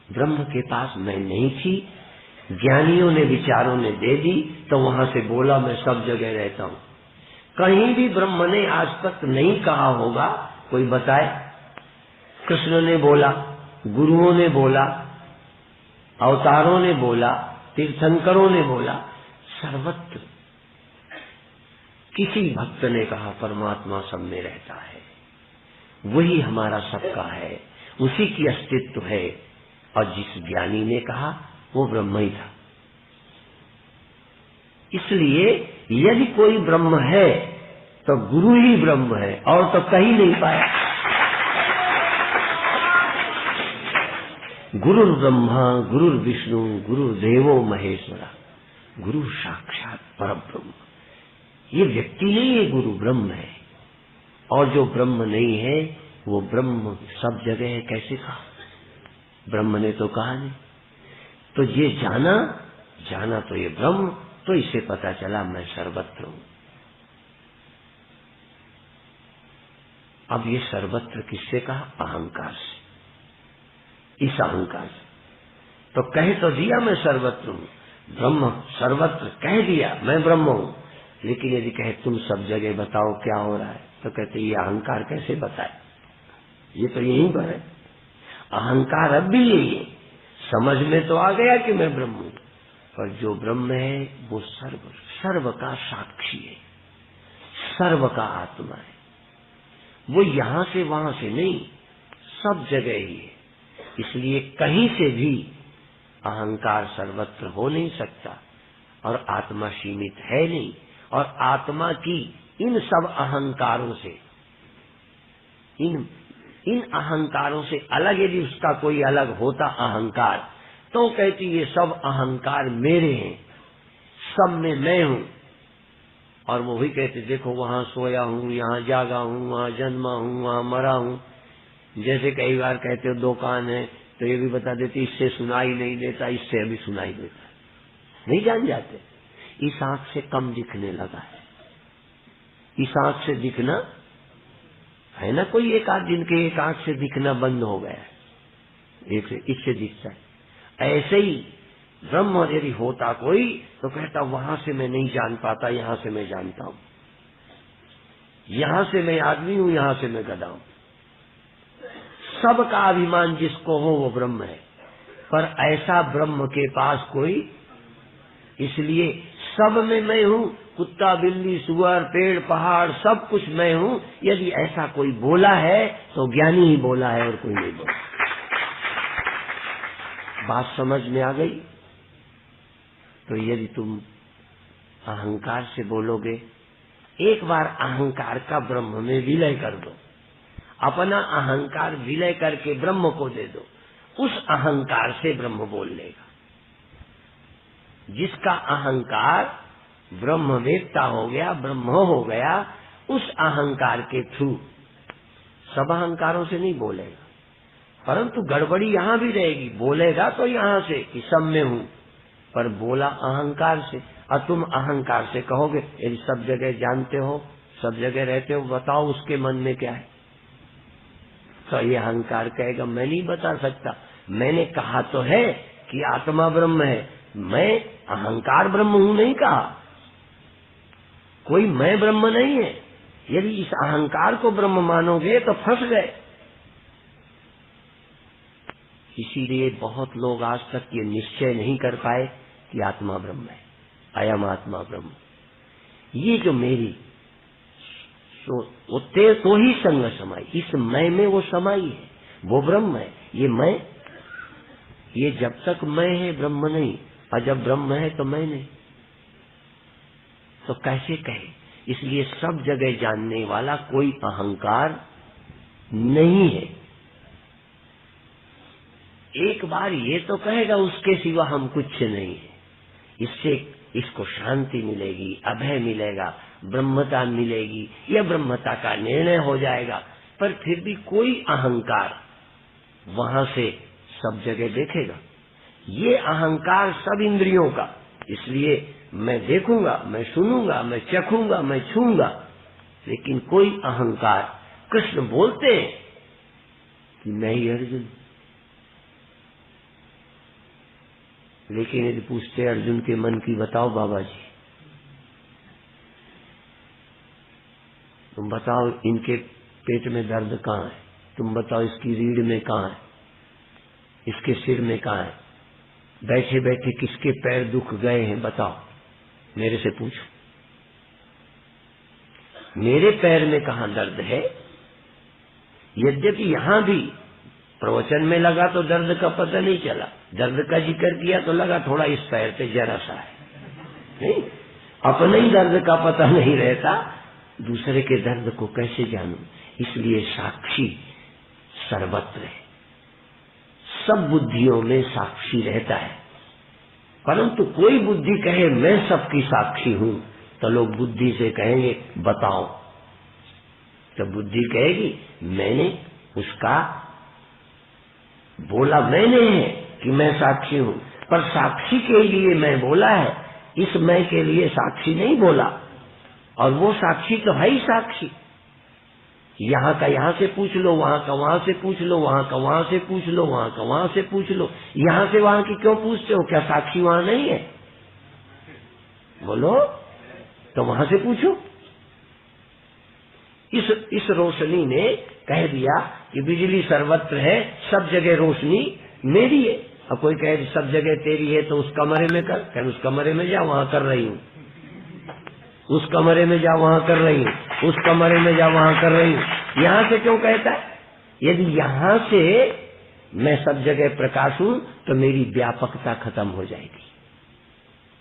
ब्रह्म के पास मैं नहीं थी, ज्ञानियों ने, विचारों ने दे दी, तो वहां से बोला मैं सब जगह रहता हूँ। कहीं भी ब्रह्म ने आज तक नहीं कहा होगा, कोई बताए? कृष्ण ने बोला, गुरुओं ने बोला, अवतारों ने बोला, तीर्थंकरों ने बोला, सर्वत्र किसी भक्त ने कहा परमात्मा सब में रहता है, वही हमारा सबका है, उसी की अस्तित्व है। और जिस ज्ञानी ने कहा वो ब्रह्म ही था। इसलिए यदि कोई ब्रह्म है तो गुरु ही ब्रह्म है, और तो कहीं नहीं पाया। गुरुर् ब्रह्मा गुरुर् विष्णु गुरुर्देवो महेश्वरा, गुरु साक्षात परब्रह्म। ये व्यक्ति नहीं है, गुरु ब्रह्म है। और जो ब्रह्म नहीं है वो ब्रह्म सब जगह है, कैसे कहा? ब्रह्म ने तो कहा नहीं। तो ये जाना तो ये ब्रह्म, तो इसे पता चला मैं सर्वत्र हूं। अब ये सर्वत्र किससे कहा? अहंकार से, इस अहंकार से। तो कह तो दिया मैं सर्वत्र हूं, ब्रह्म सर्वत्र कह दिया मैं ब्रह्म हूं, लेकिन यदि कहे तुम सब जगह बताओ क्या हो रहा है, तो कहते ये अहंकार कैसे बताए, ये तो यहीं पर है। अहंकार अब भी यही है, समझ में तो आ गया कि मैं ब्रह्म हूं, पर जो ब्रह्म है वो सर्व का साक्षी है, सर्व का आत्मा है। वो यहां से वहां से नहीं, सब जगह ही है। इसलिए कहीं से भी अहंकार सर्वत्र हो नहीं सकता, और आत्मा सीमित है नहीं। और आत्मा की इन सब अहंकारों से, इन अहंकारों से अलग यदि उसका कोई अलग होता अहंकार, तो कहती ये सब अहंकार मेरे हैं, सब में मैं हूं। और वो भी कहते देखो वहां सोया हूं, यहाँ जागा हूं, वहां जन्मा हूं, वहां मरा हूं। जैसे कई बार कहते हो दो कान है, तो ये भी बता देती इससे सुनाई नहीं देता, इससे अभी सुनाई देता। नहीं जान जाते, इस आंख से कम दिखने लगा है, इस आंख से दिखना है ना, कोई एक आध दिन के एक आंख से दिखना बंद हो गया है, एक से इससे दिखता है। ऐसे ही ब्रह्म यदि होता कोई तो कहता वहां से मैं नहीं जान पाता, यहां से मैं जानता हूं, यहां से मैं आदमी हूं, यहां से मैं गधा हूं। सबका अभिमान जिसको हो वो ब्रह्म है, पर ऐसा ब्रह्म के पास कोई, इसलिए सब में मैं हूं, कुत्ता बिल्ली सुअर पेड़ पहाड़ सब कुछ मैं हूं। यदि ऐसा कोई बोला है तो ज्ञानी ही बोला है और कोई नहीं बोला। बात समझ में आ गई? तो यदि तुम अहंकार से बोलोगे, एक बार अहंकार का ब्रह्म में विलय कर दो, अपना अहंकार विलय करके ब्रह्म को दे दो, उस अहंकार से ब्रह्म बोल लेगा। जिसका अहंकार ब्रह्मवेत्ता हो गया, ब्रह्म हो गया, उस अहंकार के थ्रू, सब अहंकारों से नहीं बोलेगा, परंतु गड़बड़ी यहां भी रहेगी। बोलेगा तो यहां से कि सब में हूं, पर बोला अहंकार से। और तुम अहंकार से कहोगे यदि सब जगह जानते हो, सब जगह रहते हो, बताओ उसके मन में क्या है, तो ये अहंकार कहेगा मैं नहीं बता सकता, मैंने कहा तो है कि आत्मा ब्रह्म है, मैं अहंकार ब्रह्म हूं नहीं कहा, कोई मैं ब्रह्म नहीं है। यदि इस अहंकार को ब्रह्म मानोगे तो फंस गए। इसीलिए बहुत लोग आज तक ये निश्चय नहीं कर पाए कि आत्मा ब्रह्म है, अयम आत्मा ब्रह्म। ये जो मेरी वो ते तो ही संग समाई, इस मैं में वो समाई है, वो ब्रह्म है। ये मैं, ये जब तक मैं है ब्रह्म नहीं, और जब ब्रह्म है तो मैं नहीं, तो कैसे कहे? इसलिए सब जगह जानने वाला कोई अहंकार नहीं है। एक बार ये तो कहेगा उसके सिवा हम कुछ नहीं है, इससे इसको शांति मिलेगी, अभय मिलेगा, ब्रह्मता मिलेगी, या ब्रह्मता का निर्णय हो जाएगा। पर फिर भी कोई अहंकार वहां से सब जगह देखेगा। ये अहंकार सब इंद्रियों का, इसलिए मैं देखूंगा, मैं सुनूंगा, मैं चखूंगा, मैं छूंगा, लेकिन कोई अहंकार। कृष्ण बोलते हैं कि मैं ही अर्जुन, लेकिन यदि पूछते अर्जुन के मन की, बताओ बाबा जी, तुम बताओ इनके पेट में दर्द कहाँ है, तुम बताओ इसकी रीढ़ में कहाँ है, इसके सिर में कहाँ है, बैठे बैठे किसके पैर दुख गए हैं, बताओ, मेरे से पूछो, मेरे पैर में कहाँ दर्द है। यद्यपि यहां भी प्रवचन में लगा तो दर्द का पता नहीं चला, दर्द का जिक्र किया तो लगा थोड़ा इस पैर पे जरा सा है, नहीं, अपने ही दर्द का पता नहीं रहता, दूसरे के दर्द को कैसे जानूं। इसलिए साक्षी सर्वत्र है, सब बुद्धियों में साक्षी रहता है। परंतु कोई बुद्धि कहे मैं सबकी साक्षी हूं, तो लोग बुद्धि से कहेंगे बताओ, तो बुद्धि कहेगी मैंने उसका बोला, मैंने है कि मैं साक्षी हूं, पर साक्षी के लिए मैं बोला है, इस मैं के लिए साक्षी नहीं बोला। और वो साक्षी तो है ही साक्षी, यहाँ का यहाँ से पूछ लो, वहाँ का वहाँ से पूछ लो, वहाँ का वहाँ से पूछ लो, वहाँ का वहाँ से पूछ लो, यहाँ से वहाँ की क्यों पूछते हो? क्या साक्षी वहाँ नहीं है? बोलो, तो वहाँ से पूछो। इस रोशनी ने कह दिया कि बिजली सर्वत्र है, सब जगह रोशनी मेरी है। अब कोई कहे सब जगह तेरी है तो उस कमरे में कर, कहे उस कमरे में जा, वहाँ कर रही हूँ, उस कमरे में जा, वहाँ कर रही हूँ, उस कमरे में जा, वहाँ कर रही हूँ। यहाँ से क्यों कहता है? यदि यहाँ से मैं सब जगह प्रकाश हूँ तो मेरी व्यापकता खत्म हो जाएगी।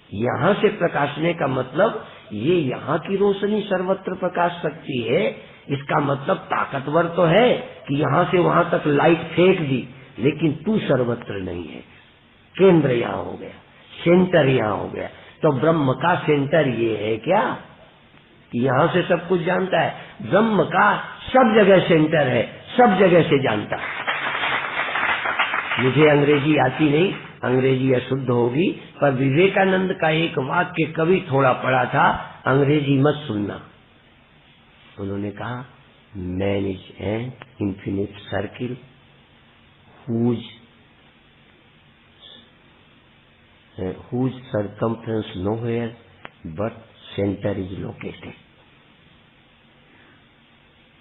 यहाँ से प्रकाशने का मतलब ये यहाँ की रोशनी सर्वत्र प्रकाश सकती है, इसका मतलब ताकतवर तो है कि यहाँ से वहाँ तक लाइट फेंक दी, लेकिन तू सर्वत्र नहीं है। केंद्र यहाँ हो गया, सेंटर यहाँ हो गया। तो ब्रह्म का सेंटर ये है क्या कि यहाँ से सब कुछ जानता है? ब्रह्म का सब जगह सेंटर है, सब जगह से जानता है। मुझे अंग्रेजी आती नहीं, अंग्रेजी अशुद्ध होगी, पर विवेकानंद का एक वाक्य कभी थोड़ा पढ़ा था, अंग्रेजी मत सुनना। उन्होंने कहा man is an infinite circle whose circumference nowhere but center is located।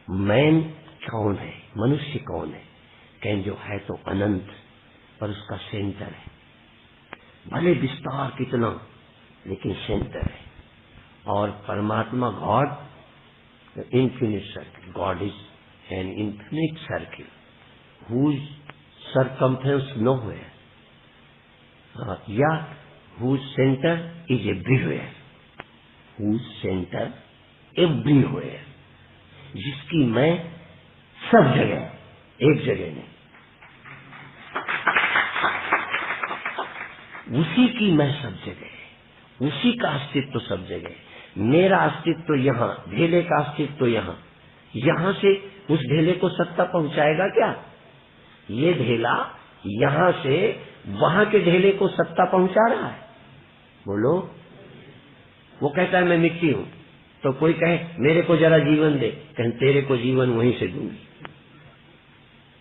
Man कौन है, मनुष्य कौन है? कहें जो है तो अनंत, पर उसका सेंटर है, भले विस्तार कितना, लेकिन सेंटर है। और परमात्मा God infinite circle, God is an infinite circle whose circumference nowhere, या whose center is everywhere, whose center everywhere, जिसकी मैं सब जगह, एक जगह नहीं, उसी की मैं सब जगह, उसी का अस्तित्व सब जगह। मेरा अस्तित्व यहाँ, ढेले का अस्तित्व यहाँ, यहाँ से उस ढेले को सत्ता पहुंचाएगा क्या? ये ढेला यहाँ से वहां के ढेले को सत्ता पहुंचा रहा है? बोलो। वो कहता है मैं मिट्टी हूं, तो कोई कहे मेरे को जरा जीवन दे, कहें तेरे को जीवन वहीं से दूंगी।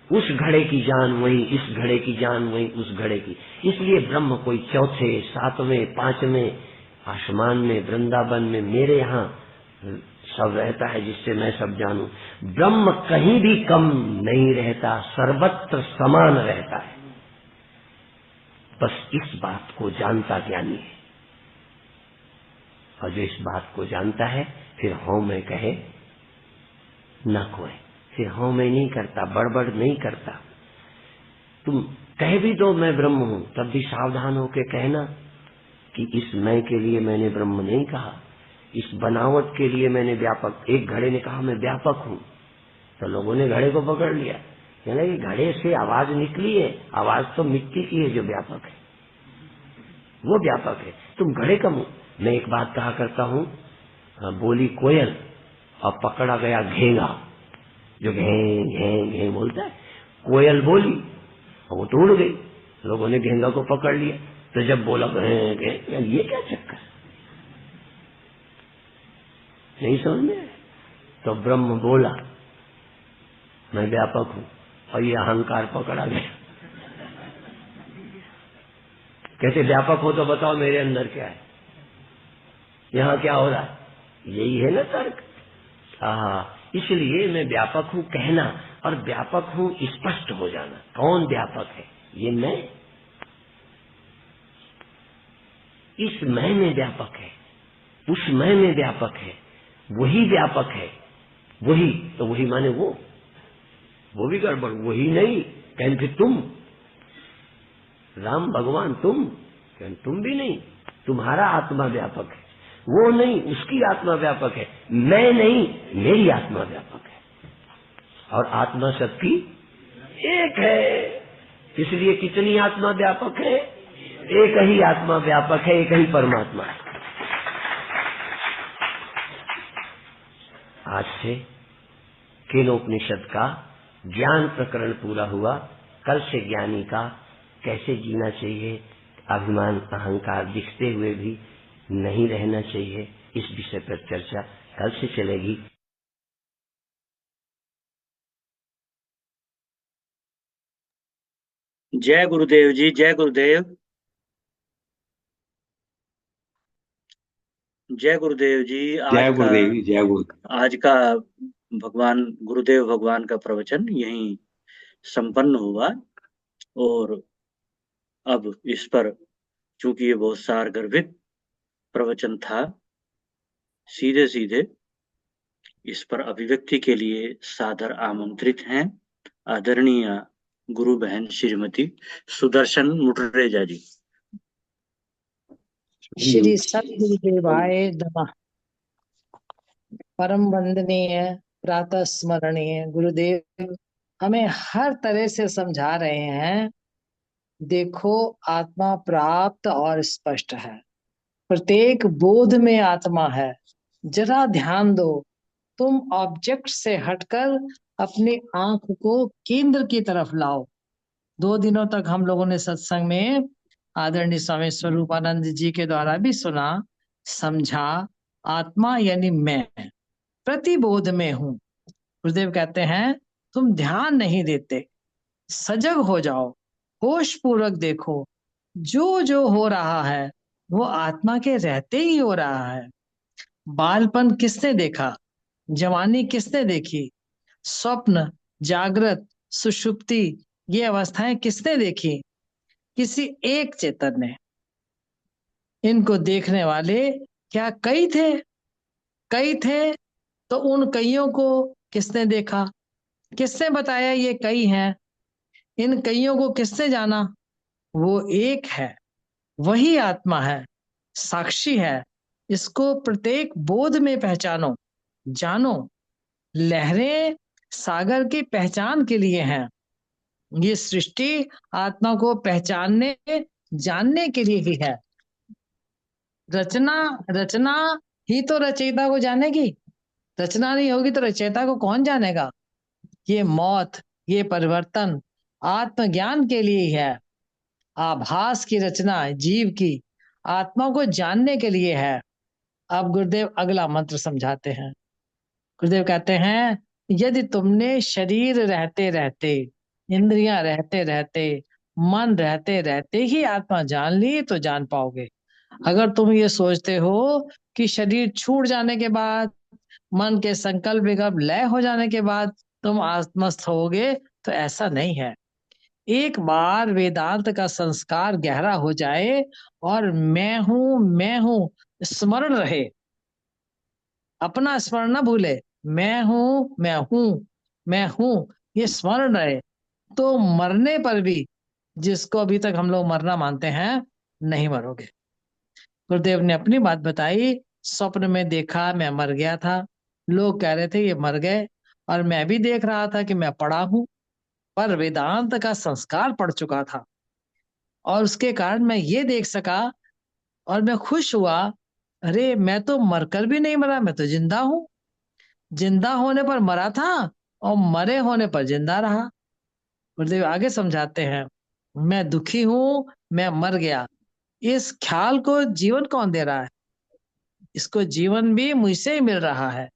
उस घड़े की जान वहीं, इस घड़े की जान वहीं, उस घड़े की। इसलिए ब्रह्म कोई चौथे, सातवें, पांचवें आसमान में, वृंदावन में, मेरे यहाँ सब रहता है, जिससे मैं सब जानूं। ब्रह्म कहीं भी कम नहीं रहता, सर्वत्र समान रहता है। बस इस बात को जानता ज्ञानी है। और जो इस बात को जानता है फिर हूं मैं कहे न कोई, फिर हूं मैं नहीं करता, बड़बड़ नहीं करता। तुम कह भी दो मैं ब्रह्म हूं, तब भी सावधान होकर कहना कि इस मैं के लिए मैंने ब्रह्म नहीं कहा, इस बनावट के लिए मैंने व्यापक। एक घड़े ने कहा मैं व्यापक हूं, तो लोगों ने घड़े को पकड़ लिया, कहना कि घड़े से आवाज निकली है, आवाज तो मिट्टी की है, जो व्यापक है वो व्यापक है, तुम घड़े का मुंह। मैं एक बात कहा करता हूं, बोली कोयल और पकड़ा गया घेंगा, जो घें घें घें बोलता है, कोयल बोली और वो तो उड़ गई, लोगों ने घेंगा को पकड़ लिया। तो जब बोला घें घें, ये क्या चक्कर, नहीं समझ में। तो ब्रह्म बोला मैं व्यापक हूं, और ये अहंकार पकड़ा गया। कहते व्यापक हो तो बताओ मेरे अंदर क्या है, यहां क्या हो रहा है, यही है ना तर्क। इसलिए मैं व्यापक हूं कहना और व्यापक हूं स्पष्ट हो जाना। कौन व्यापक है, ये मैं, इस मैं में व्यापक है, उस मैं में व्यापक है, वही व्यापक है, वही तो वही माने वो भी गड़बड़, वही नहीं कहने फिर तुम राम भगवान तुम भी नहीं, तुम्हारा आत्मा व्यापक है, वो नहीं उसकी आत्मा व्यापक है, मैं नहीं मेरी आत्मा व्यापक है, और आत्मा सबकी एक है। इसलिए कितनी आत्मा व्यापक है, एक ही आत्मा व्यापक है, एक ही परमात्मा है। आज से केनोपनिषद का ज्ञान प्रकरण पूरा हुआ। कल से ज्ञानी का कैसे जीना चाहिए, अभिमान अहंकार दिखते हुए भी नहीं रहना चाहिए, इस विषय पर चर्चा कल से चलेगी। जय गुरुदेव जी, जय गुरुदेव, जय गुरुदेव जी। जय गुरुदेव जी, जय गुरुदेव। आज का भगवान गुरुदेव भगवान का प्रवचन यहीं संपन्न हुआ, और अब इस पर चूंकि ये बहुत सार गर्भित प्रवचन था, सीधे सीधे इस पर अभिव्यक्ति के लिए सादर आमंत्रित हैं आदरणीय गुरु बहन श्रीमती सुदर्शन मुटरेजा जी। श्री सद्गुरुदेवाय नमः। परम वंदनीय प्रातः स्मरणीय गुरुदेव हमें हर तरह से समझा रहे हैं। देखो आत्मा प्राप्त और स्पष्ट है, प्रत्येक बोध में आत्मा है। जरा ध्यान दो, तुम ऑब्जेक्ट से हटकर अपनी आंख को केंद्र की तरफ लाओ। 2 दिनों तक हम लोगों ने सत्संग में आदरणीय स्वामी स्वरूपानंद जी के द्वारा भी सुना, समझा। आत्मा यानी मैं प्रतिबोध में हूं। गुरुदेव कहते हैं तुम ध्यान नहीं देते, सजग हो जाओ, होश पूर्वक देखो। जो जो हो रहा है वो आत्मा के रहते ही हो रहा है। बालपन किसने देखा, जवानी किसने देखी, स्वप्न, जागृत, सुषुप्ति, ये अवस्थाएं किसने देखी? किसी एक चेतन ने। इनको देखने वाले क्या कई थे? कई थे तो उन कईयों को किसने देखा? किसने बताया ये कई हैं? इन कईयों को किसने जाना? वो एक है, वही आत्मा है, साक्षी है। इसको प्रत्येक बोध में पहचानो, जानो। लहरें सागर की पहचान के लिए हैं। ये सृष्टि आत्मा को पहचानने जानने के लिए ही है। रचना ही तो रचयिता को जानेगी। रचना नहीं होगी तो रचयिता को कौन जानेगा? ये मौत, ये परिवर्तन आत्मज्ञान के लिए ही है। आभास की रचना जीव की आत्मा को जानने के लिए है। अब गुरुदेव अगला मंत्र समझाते हैं। गुरुदेव कहते हैं यदि तुमने शरीर रहते रहते, इंद्रियां रहते रहते, मन रहते रहते ही आत्मा जान ली तो जान पाओगे। अगर तुम ये सोचते हो कि शरीर छूट जाने के बाद, मन के संकल्प विकल्प लय हो जाने के बाद तुम आत्मस्थ होगे, तो ऐसा नहीं है। एक बार वेदांत का संस्कार गहरा हो जाए और मैं हूं स्मरण रहे, अपना स्मरण न भूले, मैं हूं मैं हूं मैं हूं, ये स्मरण रहे, तो मरने पर भी, जिसको अभी तक हम लोग मरना मानते हैं, नहीं मरोगे। गुरुदेव ने अपनी बात बताई, स्वप्न में देखा मैं मर गया था, लोग कह रहे थे ये मर गए, और मैं भी देख रहा था कि मैं पड़ा हूं, पर वेदांत का संस्कार पड़ चुका था और उसके कारण मैं ये देख सका और मैं खुश हुआ, अरे मैं तो मरकर भी नहीं मरा, मैं तो जिंदा हूं, जिंदा होने पर मरा था और मरे होने पर जिंदा रहा। गुरुदेव आगे समझाते हैं, मैं दुखी हूं, मैं मर गया, इस ख्याल को जीवन कौन दे रहा है? इसको जीवन भी मुझसे ही मिल रहा है।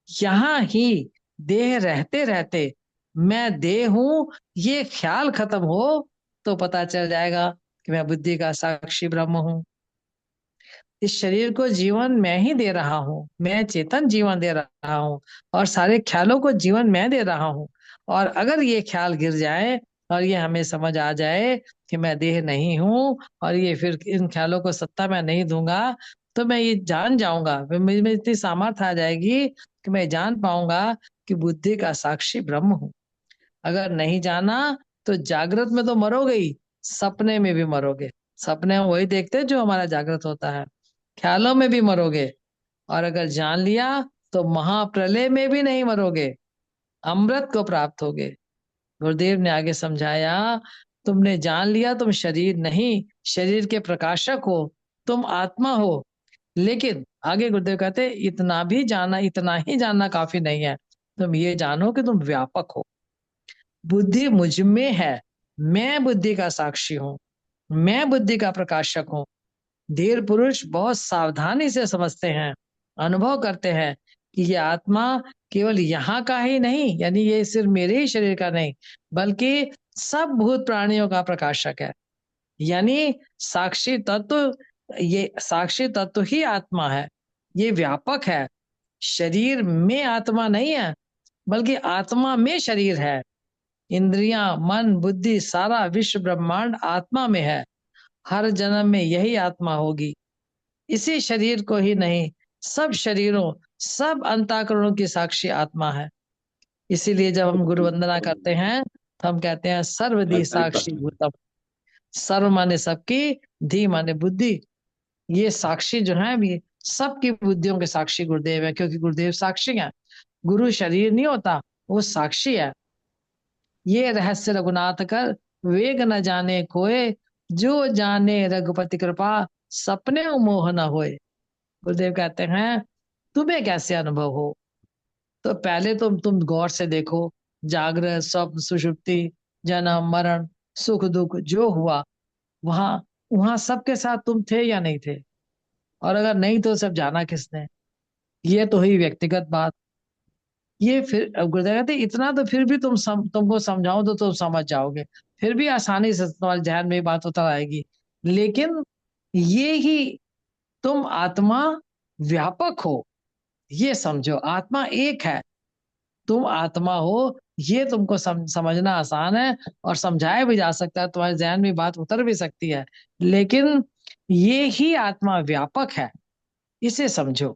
यहाँ ही देह रहते रहते मैं देह हूं, ये ख्याल खत्म हो तो पता चल जाएगा कि मैं बुद्धि का साक्षी ब्रह्म हूं। इस शरीर को जीवन मैं ही दे रहा हूँ, मैं चेतन जीवन दे रहा हूँ, और सारे ख्यालों को जीवन मैं दे रहा हूँ। और अगर ये ख्याल गिर जाए और ये हमें समझ आ जाए कि मैं देह नहीं हूँ, और ये फिर इन ख्यालों को सत्ता मैं नहीं दूंगा, तो मैं ये जान जाऊंगा, मुझ में इतनी सामर्थ्य आ जाएगी कि मैं जान पाऊंगा कि बुद्धि का साक्षी ब्रह्म हूँ। अगर नहीं जाना तो जागृत में तो मरोगे ही, सपने में भी मरोगे। सपने हम वही देखते हैं जो हमारा जागृत होता है, ख्यालों में भी मरोगे। और अगर जान लिया तो महाप्रलय में भी नहीं मरोगे, अमृत को प्राप्त होगे। गुरुदेव ने आगे समझाया, तुमने जान लिया तुम शरीर नहीं, शरीर के प्रकाशक हो, तुम आत्मा हो। लेकिन आगे गुरुदेव कहते इतना भी जाना, इतना ही जानना काफी नहीं है, तुम ये जानो कि तुम व्यापक हो, बुद्धि मुझ में है, मैं बुद्धि का साक्षी हूँ, मैं बुद्धि का प्रकाशक हूँ। धीर पुरुष बहुत सावधानी से समझते हैं, अनुभव करते हैं कि ये आत्मा केवल यहाँ का ही नहीं, यानी ये सिर्फ मेरे ही शरीर का नहीं, बल्कि सब भूत प्राणियों का प्रकाशक है। यानी साक्षी तत्व, ये साक्षी तत्व ही आत्मा है, ये व्यापक है। शरीर में आत्मा नहीं है, बल्कि आत्मा में शरीर है। इंद्रियां, मन, बुद्धि, सारा विश्व ब्रह्मांड आत्मा में है। हर जन्म में यही आत्मा होगी। इसी शरीर को ही नहीं, सब शरीरों, सब अंतःकरणों की साक्षी आत्मा है। इसीलिए जब हम गुरु वंदना करते हैं तो हम कहते हैं सर्वदी साक्षी भूतम। सर्व माने सबकी, धी माने बुद्धि। ये साक्षी जो है भी सबकी बुद्धियों के साक्षी गुरुदेव है, क्योंकि गुरुदेव साक्षी है। गुरु शरीर नहीं होता, वो साक्षी है। ये रहस्य रघुनाथ कर वेग न जाने कोय, जो जाने रघुपति कृपा सपने मोह न होए। गुरुदेव कहते हैं तुम्हें कैसे अनुभव हो, तो पहले तुम गौर से देखो, जागृत स्वप्न सुषुप्ति जन्म मरण सुख दुख जो हुआ, वहां वहां सबके साथ तुम थे या नहीं थे? और अगर नहीं तो सब जाना किसने? ये तो हुई व्यक्तिगत बात। ये फिर अब गुरुदेव कहते इतना तो फिर भी तुमको समझाओ तो तुम समझ जाओगे, फिर भी आसानी से तुम्हारे ध्यान में ये बात उतर आएगी। लेकिन ये ही तुम आत्मा व्यापक हो, ये समझो, आत्मा एक है, तुम आत्मा हो, ये तुमको समझना आसान है और समझाया भी जा सकता है, तुम्हारे ध्यान में बात उतर भी सकती है। लेकिन ये ही आत्मा व्यापक है, इसे समझो।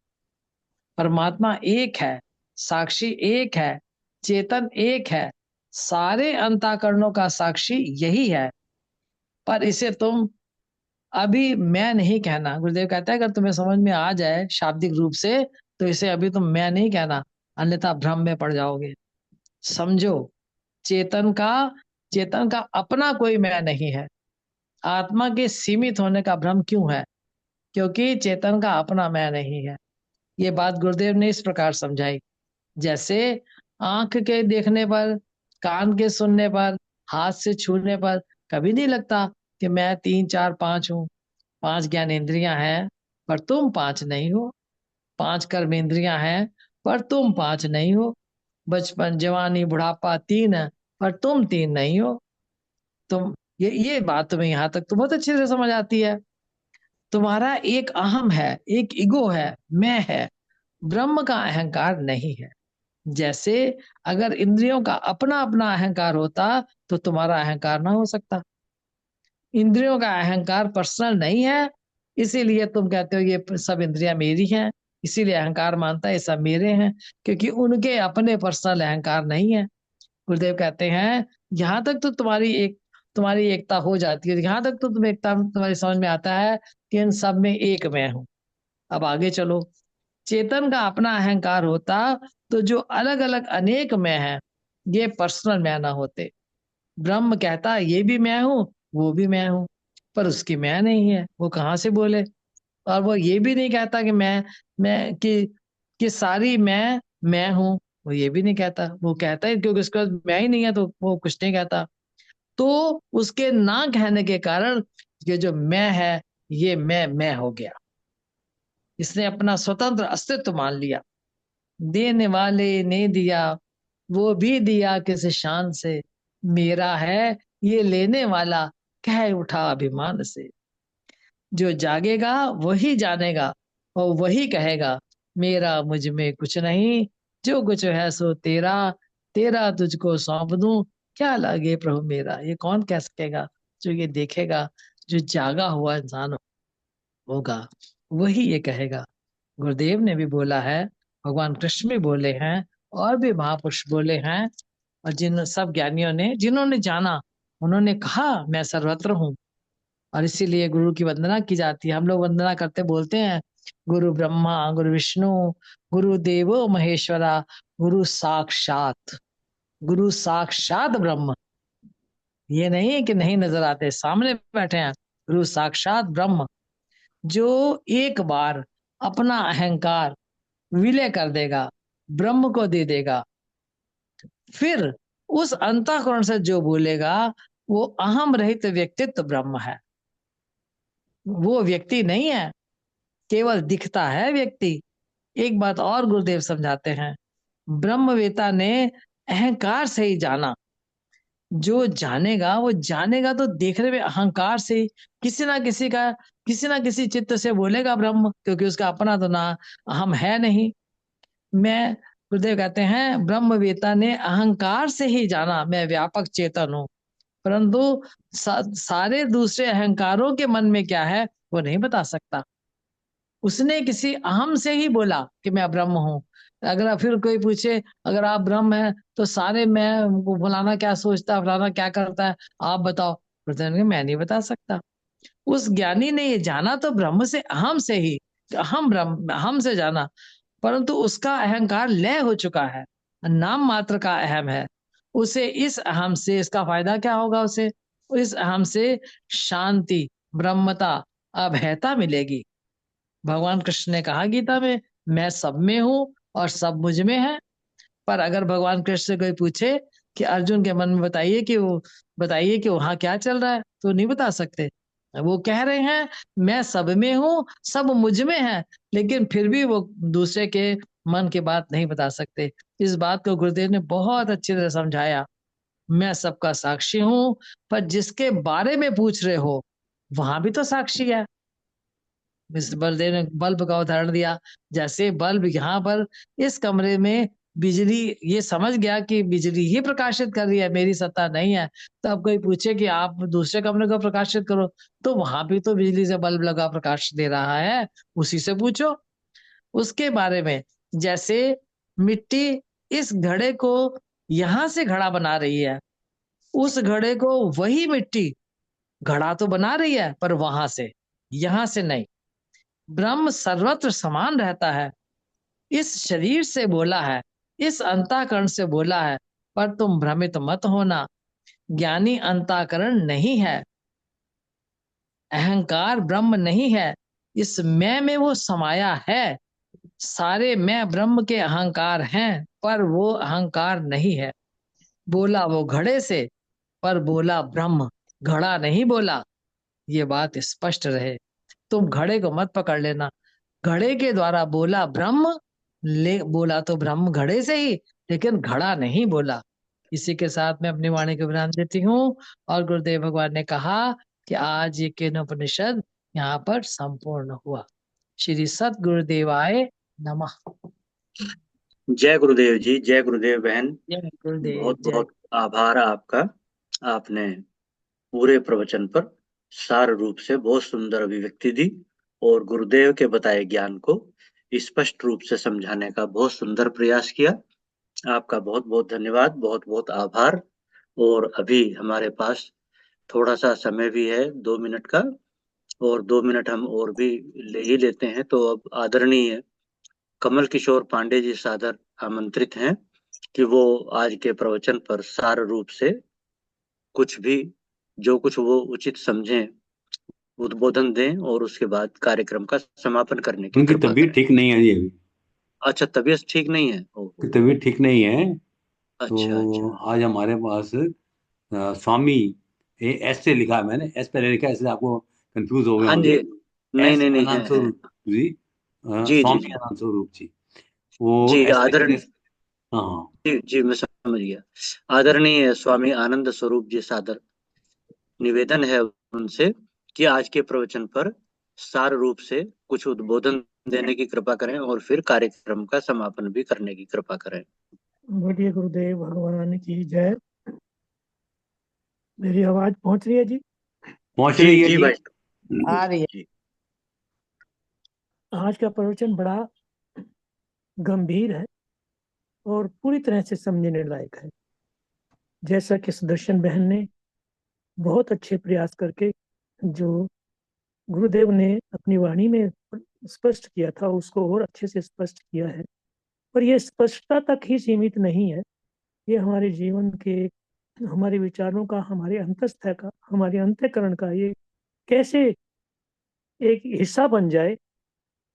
परमात्मा एक है, साक्षी एक है, चेतन एक है, सारे अंतःकरणों का साक्षी यही है। पर इसे तुम अभी मैं नहीं कहना, गुरुदेव कहता है अगर तुम्हें समझ में आ जाए शाब्दिक रूप से तो इसे अभी तुम मैं नहीं कहना, अन्यथा भ्रम में पड़ जाओगे। समझो, चेतन का चेतन का अपना कोई मैं नहीं है। आत्मा के सीमित होने का भ्रम क्यों है? क्योंकि चेतन का अपना मैं नहीं है। ये बात गुरुदेव ने इस प्रकार समझाई, जैसे आंख के देखने पर, कान के सुनने पर, हाथ से छूने पर कभी नहीं लगता कि मैं 3 4 5 हूँ। 5 ज्ञानेंद्रियां हैं पर तुम 5 नहीं हो, 5 कर्मेंद्रियां हैं पर तुम 5 नहीं हो, बचपन जवानी बुढ़ापा 3 है पर तुम 3 नहीं हो। तुम ये बात तुम्हें यहाँ तक तो बहुत अच्छे से समझ आती है। तुम्हारा एक अहम है, एक ईगो है, मैं है, ब्रह्म का अहंकार नहीं है। जैसे अगर इंद्रियों का अपना अपना अहंकार होता तो तुम्हारा अहंकार ना हो सकता। इंद्रियों का अहंकार पर्सनल नहीं है, इसीलिए तुम कहते हो ये सब इंद्रियां मेरी हैं, इसीलिए अहंकार मानता है ये सब मेरे हैं, क्योंकि उनके अपने पर्सनल अहंकार नहीं है। गुरुदेव कहते हैं यहाँ तक तो तुम्हारी एकता हो जाती है, यहाँ तक तो तुम एकता तुम्हारी समझ में आता है कि इन सब में एक मैं हूं। अब आगे चलो, चेतन का अपना अहंकार होता तो जो अलग अलग अनेक मैं है ये पर्सनल मैं ना होते। ब्रह्म कहता ये भी मैं हूं, वो भी मैं हूं, पर उसकी मैं नहीं है, वो कहाँ से बोले। और वो ये भी नहीं कहता कि मैं कि सारी मैं हूं, वो ये भी नहीं कहता। वो कहता है क्योंकि उसके पास मैं ही नहीं है तो वो कुछ नहीं कहता। तो उसके ना कहने के कारण ये जो मैं है ये मैं हो गया, इसने अपना स्वतंत्र अस्तित्व मान लिया। देने वाले ने दिया, वो भी दिया किस शान से, मेरा है ये लेने वाला कह उठा अभिमान से। जो जागेगा वही जानेगा और वही कहेगा मेरा मुझ में कुछ नहीं, जो कुछ है सो तेरा, तेरा तुझको सौंप दूं क्या लागे प्रभु मेरा। ये कौन कह सकेगा? जो ये देखेगा, जो जागा हुआ इंसान होगा वही ये कहेगा। गुरुदेव ने भी बोला है, भगवान कृष्ण भी बोले हैं, और भी महापुरुष बोले हैं, और जिन सब ज्ञानियों ने जिन्होंने जाना उन्होंने कहा मैं सर्वत्र हूँ। और इसीलिए गुरु की वंदना की जाती है। हम लोग वंदना करते बोलते हैं गुरु ब्रह्मा गुरु विष्णु गुरु देवो महेश्वरा गुरु साक्षात ब्रह्म। ये नहीं कि नहीं नजर आते, सामने बैठे हैं। गुरु साक्षात ब्रह्म जो एक बार अपना अहंकार विलय कर देगा, ब्रह्म को दे देगा, फिर उस अंतःकरण से जो बोलेगा वो अहम रहित व्यक्तित्व ब्रह्म है। वो व्यक्ति नहीं है, केवल दिखता है व्यक्ति। एक बात और गुरुदेव समझाते हैं, ब्रह्मवेता ने अहंकार से ही जाना। जो जानेगा वो जानेगा तो देखने में अहंकार से ही किसी ना किसी चित्त से बोलेगा ब्रह्म, क्योंकि उसका अपना तो ना अहम है नहीं। मैं गुरुदेव कहते हैं ब्रह्मवेता ने अहंकार से ही जाना मैं व्यापक चेतन हूँ, परंतु सारे दूसरे अहंकारों के मन में क्या है वो नहीं बता सकता। उसने किसी अहम से ही बोला कि मैं ब्रह्म हूं। अगर फिर कोई पूछे अगर आप ब्रह्म हैं तो सारे मैं को फलाना क्या सोचता है, फलाना क्या करता है, आप बताओ। मैं नहीं बता सकता। उस ज्ञानी ने ये जाना तो ब्रह्म से अहम से ही, अहम ब्रह्म अहम से जाना, परंतु उसका अहंकार लय हो चुका है, नाम मात्र का अहम है। उसे इस अहम से इसका फायदा क्या होगा? उसे इस अहम से शांति, ब्रह्मता, अभयता मिलेगी। भगवान कृष्ण ने कहा गीता में मैं सब में हूं और सब मुझ में है। पर अगर भगवान कृष्ण से कोई पूछे कि अर्जुन के मन में बताइए कि वहां क्या चल रहा है, तो नहीं बता सकते। वो कह रहे हैं मैं सब में हूं, सब मुझ में है, लेकिन फिर भी वो दूसरे के मन की बात नहीं बता सकते। इस बात को गुरुदेव ने बहुत अच्छी तरह समझाया। मैं सबका साक्षी हूं, पर जिसके बारे में पूछ रहे हो वहां भी तो साक्षी है। मिस्टर बलदेव ने बल्ब का उदाहरण दिया, जैसे बल्ब यहाँ पर इस कमरे में बिजली, ये समझ गया कि बिजली ही प्रकाशित कर रही है, मेरी सत्ता नहीं है। तो अब कोई पूछे कि आप दूसरे कमरे को प्रकाशित करो, तो वहां भी तो बिजली से बल्ब लगा प्रकाश दे रहा है, उसी से पूछो उसके बारे में। जैसे मिट्टी इस घड़े को यहाँ से घड़ा बना रही है, उस घड़े को वही मिट्टी घड़ा तो बना रही है, पर वहां से, यहाँ से नहीं। ब्रह्म सर्वत्र समान रहता है। इस शरीर से बोला है, इस अंतःकरण से बोला है, पर तुम भ्रमित मत होना, ज्ञानी अंतःकरण नहीं है, अहंकार ब्रह्म नहीं है, इस मैं में वो समाया है। सारे मैं ब्रह्म के अहंकार हैं, पर वो अहंकार नहीं है। बोला वो घड़े से, पर बोला ब्रह्म, घड़ा नहीं बोला। ये बात स्पष्ट रहे। तुम घड़े को मत पकड़ लेना, घड़े के द्वारा बोला ब्रह्म, बोला तो ब्रह्म घड़े से ही, लेकिन घड़ा नहीं बोला। इसी के साथ मैं अपनी वाणी को विराम देती हूँ। और गुरुदेव भगवान ने कहा कि आज ये केनोपनिषद यहाँ पर संपूर्ण हुआ। श्री सत गुरुदेवाय नमः। जय गुरुदेव जी, जय गुरुदेव बहन। जय गुरुदेव बहुत जय। बहुत आभार आपका। आपने पूरे प्रवचन पर सार रूप से बहुत सुंदर अभिव्यक्ति दी और गुरुदेव के बताए ज्ञान को स्पष्ट रूप से समझाने का बहुत सुंदर प्रयास किया। आपका बहुत बहुत धन्यवाद, बहुत बहुत आभार। और अभी हमारे पास थोड़ा सा समय भी है, 2 मिनट का, और 2 मिनट हम और भी ले ही लेते हैं। तो अब आदरणीय कमल किशोर पांडे जी सादर आमंत्रित हैं कि वो आज के प्रवचन पर सार रूप से कुछ भी, जो कुछ वो उचित समझें, उद्बोधन दें और उसके बाद कार्यक्रम का समापन करने की उनकी कृपा तबीयत करें। ठीक नहीं है जी अभी। अच्छा, तबीयत ठीक नहीं है? उनकी ओहो। तबीयत ठीक नहीं है। अच्छा तो अच्छा। आज हमारे पास स्वामी एस से लिखा है, मैंने एस पहले लिखा है, इसलिए आपको कंफ्यूज हो गए हाँ होंगे। जी। नहीं एस नहीं नहीं, अनंत है। स्वरूप जी, जी जी स्वामी जी। अनंत स्वरूप जी। वो जी एस पे आदरण लिखने से, हाँ हाँ। जी जी, मैं समझ गया। आदरणीय स्वामी आनंद स्वरूप जी सादर, निवेदन है उनसे कि आज के प्रवचन पर सार रूप से कुछ उद्बोधन देने की कृपा करें और फिर कार्यक्रम का समापन भी करने की कृपा करें। बोलिए गुरुदेव भगवान की जय। मेरी आवाज पहुंच रही है जी? पहुंच जी रही है जी जी। भाई। आ रही है। जी आज का प्रवचन बड़ा गंभीर है और पूरी तरह से समझने लायक है। जैसा कि सुदर्शन बहन ने बहुत अच्छे प्रयास करके जो गुरुदेव ने अपनी वाणी में स्पष्ट किया था उसको और अच्छे से स्पष्ट किया है। पर यह स्पष्टता तक ही सीमित नहीं है, ये हमारे जीवन के, हमारे विचारों का, हमारे अंतस्थ का, हमारे अंतःकरण का ये कैसे एक हिस्सा बन जाए,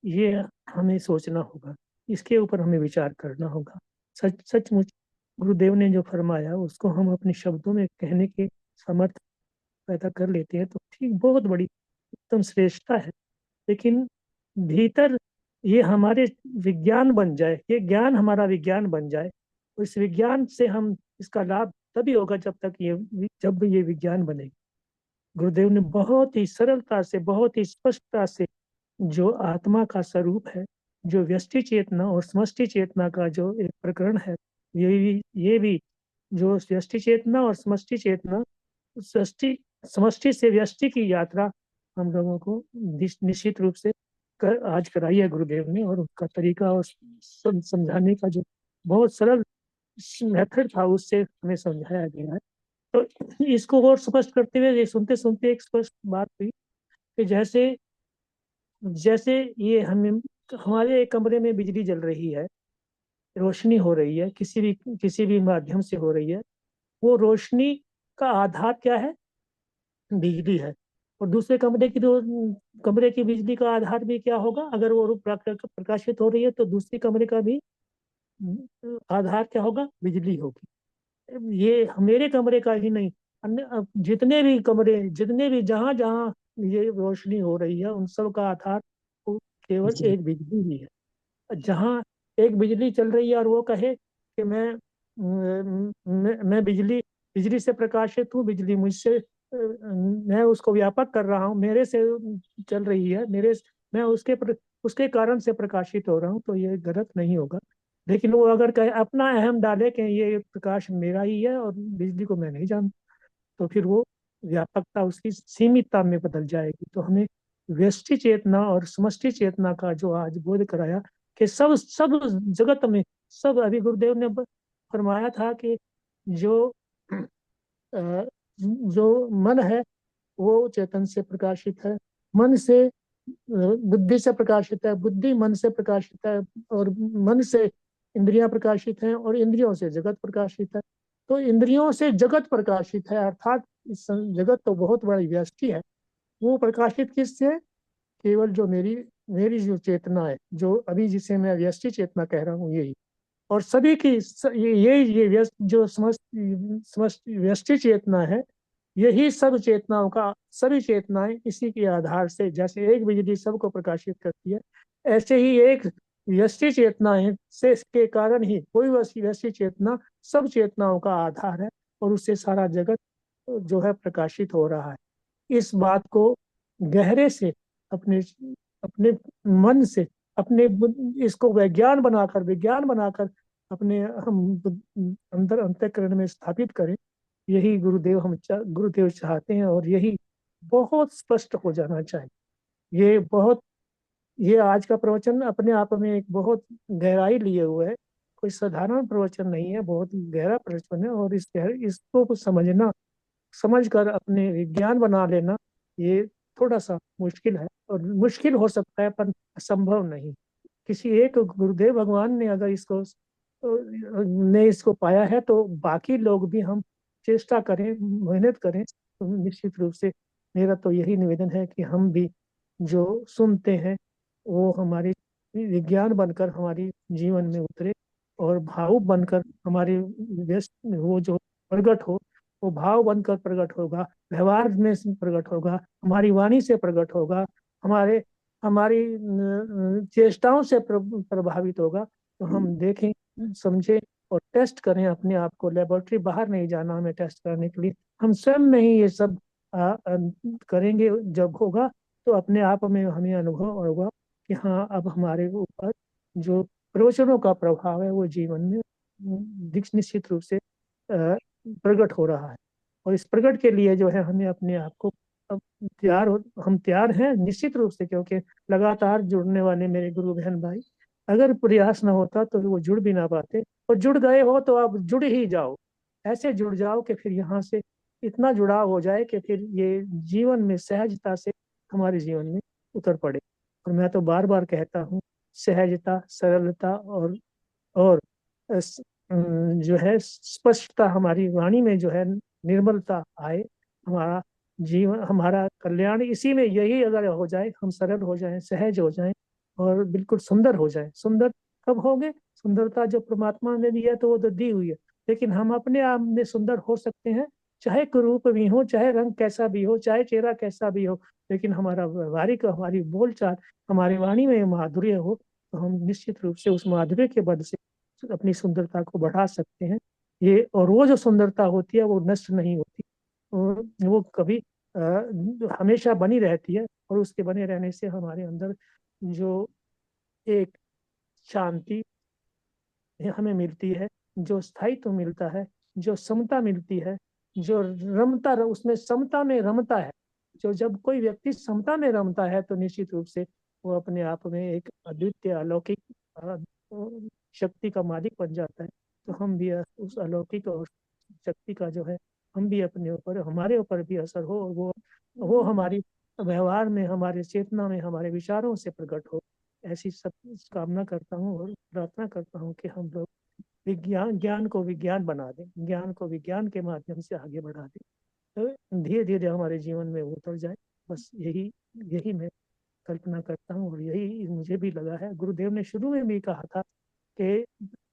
ये हमें सोचना होगा। इसके ऊपर हमें विचार करना होगा। सचमुच गुरुदेव ने जो फरमाया उसको हम अपने शब्दों में कहने के समर्थ पैदा कर लेते हैं तो ठीक, बहुत बड़ी उत्तम श्रेष्ठता है। लेकिन भीतर ये हमारे विज्ञान बन जाए, ये ज्ञान हमारा विज्ञान बन जाए, और इस विज्ञान से हम, इसका लाभ तभी होगा जब ये विज्ञान बनेगा। गुरुदेव ने बहुत ही सरलता से, बहुत ही स्पष्टता से जो आत्मा का स्वरूप है, जो व्यष्टि चेतना और समष्टि चेतना का जो एक प्रकरण है, ये भी जो व्यष्टि चेतना और समष्टि चेतना, सृष्टि समष्टि से व्यष्टि की यात्रा हम लोगों को निश्चित रूप से आज कराई है गुरुदेव ने। और उसका तरीका और समझाने का जो बहुत सरल मेथड था उससे हमें समझाया गया है। तो इसको और स्पष्ट करते हुए सुनते सुनते एक स्पष्ट बात हुई कि जैसे जैसे ये हमारे कमरे में बिजली जल रही है, रोशनी हो रही है, किसी भी माध्यम से हो रही है, वो रोशनी का आधार क्या है? बिजली है। और दूसरे कमरे की बिजली का आधार भी क्या होगा? अगर वो प्रकाशित हो रही है तो दूसरे कमरे का भी आधार क्या होगा? बिजली होगी। ये मेरे कमरे का ही नहीं, अन्य जितने भी जहां जहां ये रोशनी हो रही है उन सब का आधार वो केवल एक बिजली ही है। जहां एक बिजली चल रही है और वो कहे कि मैं बिजली से प्रकाशित हूँ, बिजली मुझसे, मैं उसको व्यापक कर रहा हूँ, मेरे से चल रही है, मैं उसके कारण से प्रकाशित हो रहा हूँ, तो ये गलत नहीं होगा। लेकिन वो अगर कहे, अपना अहम डाले कि ये प्रकाश मेरा ही है और बिजली को मैं नहीं जानता, तो फिर वो व्यापकता उसकी सीमितता में बदल जाएगी। तो हमें व्यष्टि चेतना और समष्टि चेतना का जो आज बोध कराया कि सब सब जगत में, सब, अभी गुरुदेव ने फरमाया था कि जो जो मन है वो चेतन से प्रकाशित है, मन से बुद्धि से प्रकाशित है, बुद्धि मन से प्रकाशित है, और मन से इंद्रियां प्रकाशित हैं, और इंद्रियों से जगत प्रकाशित है। तो इंद्रियों से जगत प्रकाशित है, अर्थात इस जगत तो बहुत बड़ी व्यष्टि है। वो प्रकाशित किससे? केवल जो मेरी मेरी जो चेतना है, जो अभी जिसे मैं व्यष्टि चेतना कह रहा हूँ, यही। और सभी की ये व्यस्त जो समस्त व्यष्टि चेतना है, यही सब चेतनाओं का, सभी चेतनाएं इसी के आधार से, जैसे एक बिजली सबको प्रकाशित करती है, ऐसे ही एक व्यष्टि चेतना है से के कारण ही कोई व्यष्टि चेतना सब चेतनाओं का आधार है, और उससे सारा जगत जो है प्रकाशित हो रहा है। इस बात को गहरे से अपने अपने मन से, अपने इसको विज्ञान बनाकर अपने हम अंदर अंतःकरण में स्थापित करें। यही गुरुदेव चाहते हैं, और यही बहुत स्पष्ट हो जाना चाहिए। ये आज का प्रवचन अपने आप में एक बहुत गहराई लिए हुए है, कोई साधारण प्रवचन नहीं है, बहुत गहरा प्रवचन है। और इसको समझकर अपने विज्ञान बना लेना, ये थोड़ा सा मुश्किल है, और मुश्किल हो सकता है पर असंभव नहीं। किसी एक गुरुदेव भगवान ने अगर इसको पाया है, तो बाकी लोग भी हम चेष्टा करें, मेहनत करें, तो निश्चित रूप से मेरा तो यही निवेदन है कि हम भी जो सुनते हैं वो हमारी विज्ञान बनकर हमारी जीवन में उतरे, और भावुक बनकर हमारे व्यस्त वो जो प्रकट हो, वो भाव बनकर प्रकट होगा, व्यवहार में से प्रकट होगा, हमारी वाणी से प्रकट होगा, हमारे हमारी चेष्टाओं से प्रभावित होगा। तो हम देखें, समझें और टेस्ट करें अपने आप को। लेबोरेटरी बाहर नहीं जाना हमें टेस्ट करने के लिए, हम स्वयं में ही ये सब करेंगे। जब होगा तो अपने आप में हमें अनुभव होगा कि हाँ, अब हमारे ऊपर जो प्रवचनों का प्रभाव है वो जीवन में निश्चित रूप से प्रकट हो रहा है। और इस प्रकट के लिए जो है हमें अपने आप को अब हम तैयार हैं निश्चित रूप से, क्योंकि लगातार जुड़ने वाले मेरे गुरु बहन भाई, अगर प्रयास ना होता तो वो जुड़ भी ना पाते। और जुड़ गए हो तो अब जुड़ ही जाओ, ऐसे जुड़ जाओ कि फिर यहाँ से इतना जुड़ाव हो जाए कि फिर ये जीवन में सहजता से हमारे जीवन में उतर पड़े। और मैं तो बार बार कहता हूँ, सहजता, सरलता और जो है स्पष्टता हमारी वाणी में जो है, निर्मलता आए, हमारा जीवन, हमारा कल्याण इसी में। यही अगर हो जाए, हम सरल हो जाएं, सहज हो जाएं और बिल्कुल सुंदर हो जाएं। सुंदर कब होंगे? सुंदरता जो परमात्मा ने दी है तो वो तो दी हुई है, लेकिन हम अपने आप में सुंदर हो सकते हैं, चाहे कुरूप भी हो, चाहे रंग कैसा भी हो, चाहे चेहरा कैसा भी हो, लेकिन हमारा व्यवहारिक, हमारी बोलचाल, हमारी वाणी में माधुर्य हो, तो हम निश्चित रूप से उस माधुर्य के बल से अपनी सुंदरता को बढ़ा सकते हैं। और वो जो सुंदरता होती है वो नष्ट नहीं होती, वो कभी हमेशा बनी रहती है। और उसके बने रहने से हमारे अंदर जो एक शांति हमें मिलती है, जो स्थायित्व मिलता है, जो समता मिलती है, जो रमता, उसमें समता में रमता है। जो जब कोई व्यक्ति समता में रमता है तो निश्चित रूप से वो अपने आप में एक अद्वितीय अलौकिक शक्ति का मालिक बन जाता है। तो हम भी उस अलौकिक और शक्ति का जो है, हम भी अपने ऊपर, हमारे ऊपर भी असर हो, और वो हमारी व्यवहार में, हमारे चेतना में, हमारे विचारों से प्रकट हो। ऐसी सब कामना करता हूँ और प्रार्थना करता हूँ कि हम लोग ज्ञान को विज्ञान बना दें, ज्ञान को विज्ञान के माध्यम से आगे बढ़ा दें, तो धीरे धीरे हमारे जीवन में उतर जाए। बस यही मैं कल्पना करता हूँ, और यही मुझे भी लगा है। गुरुदेव ने शुरू में भी कहा था कि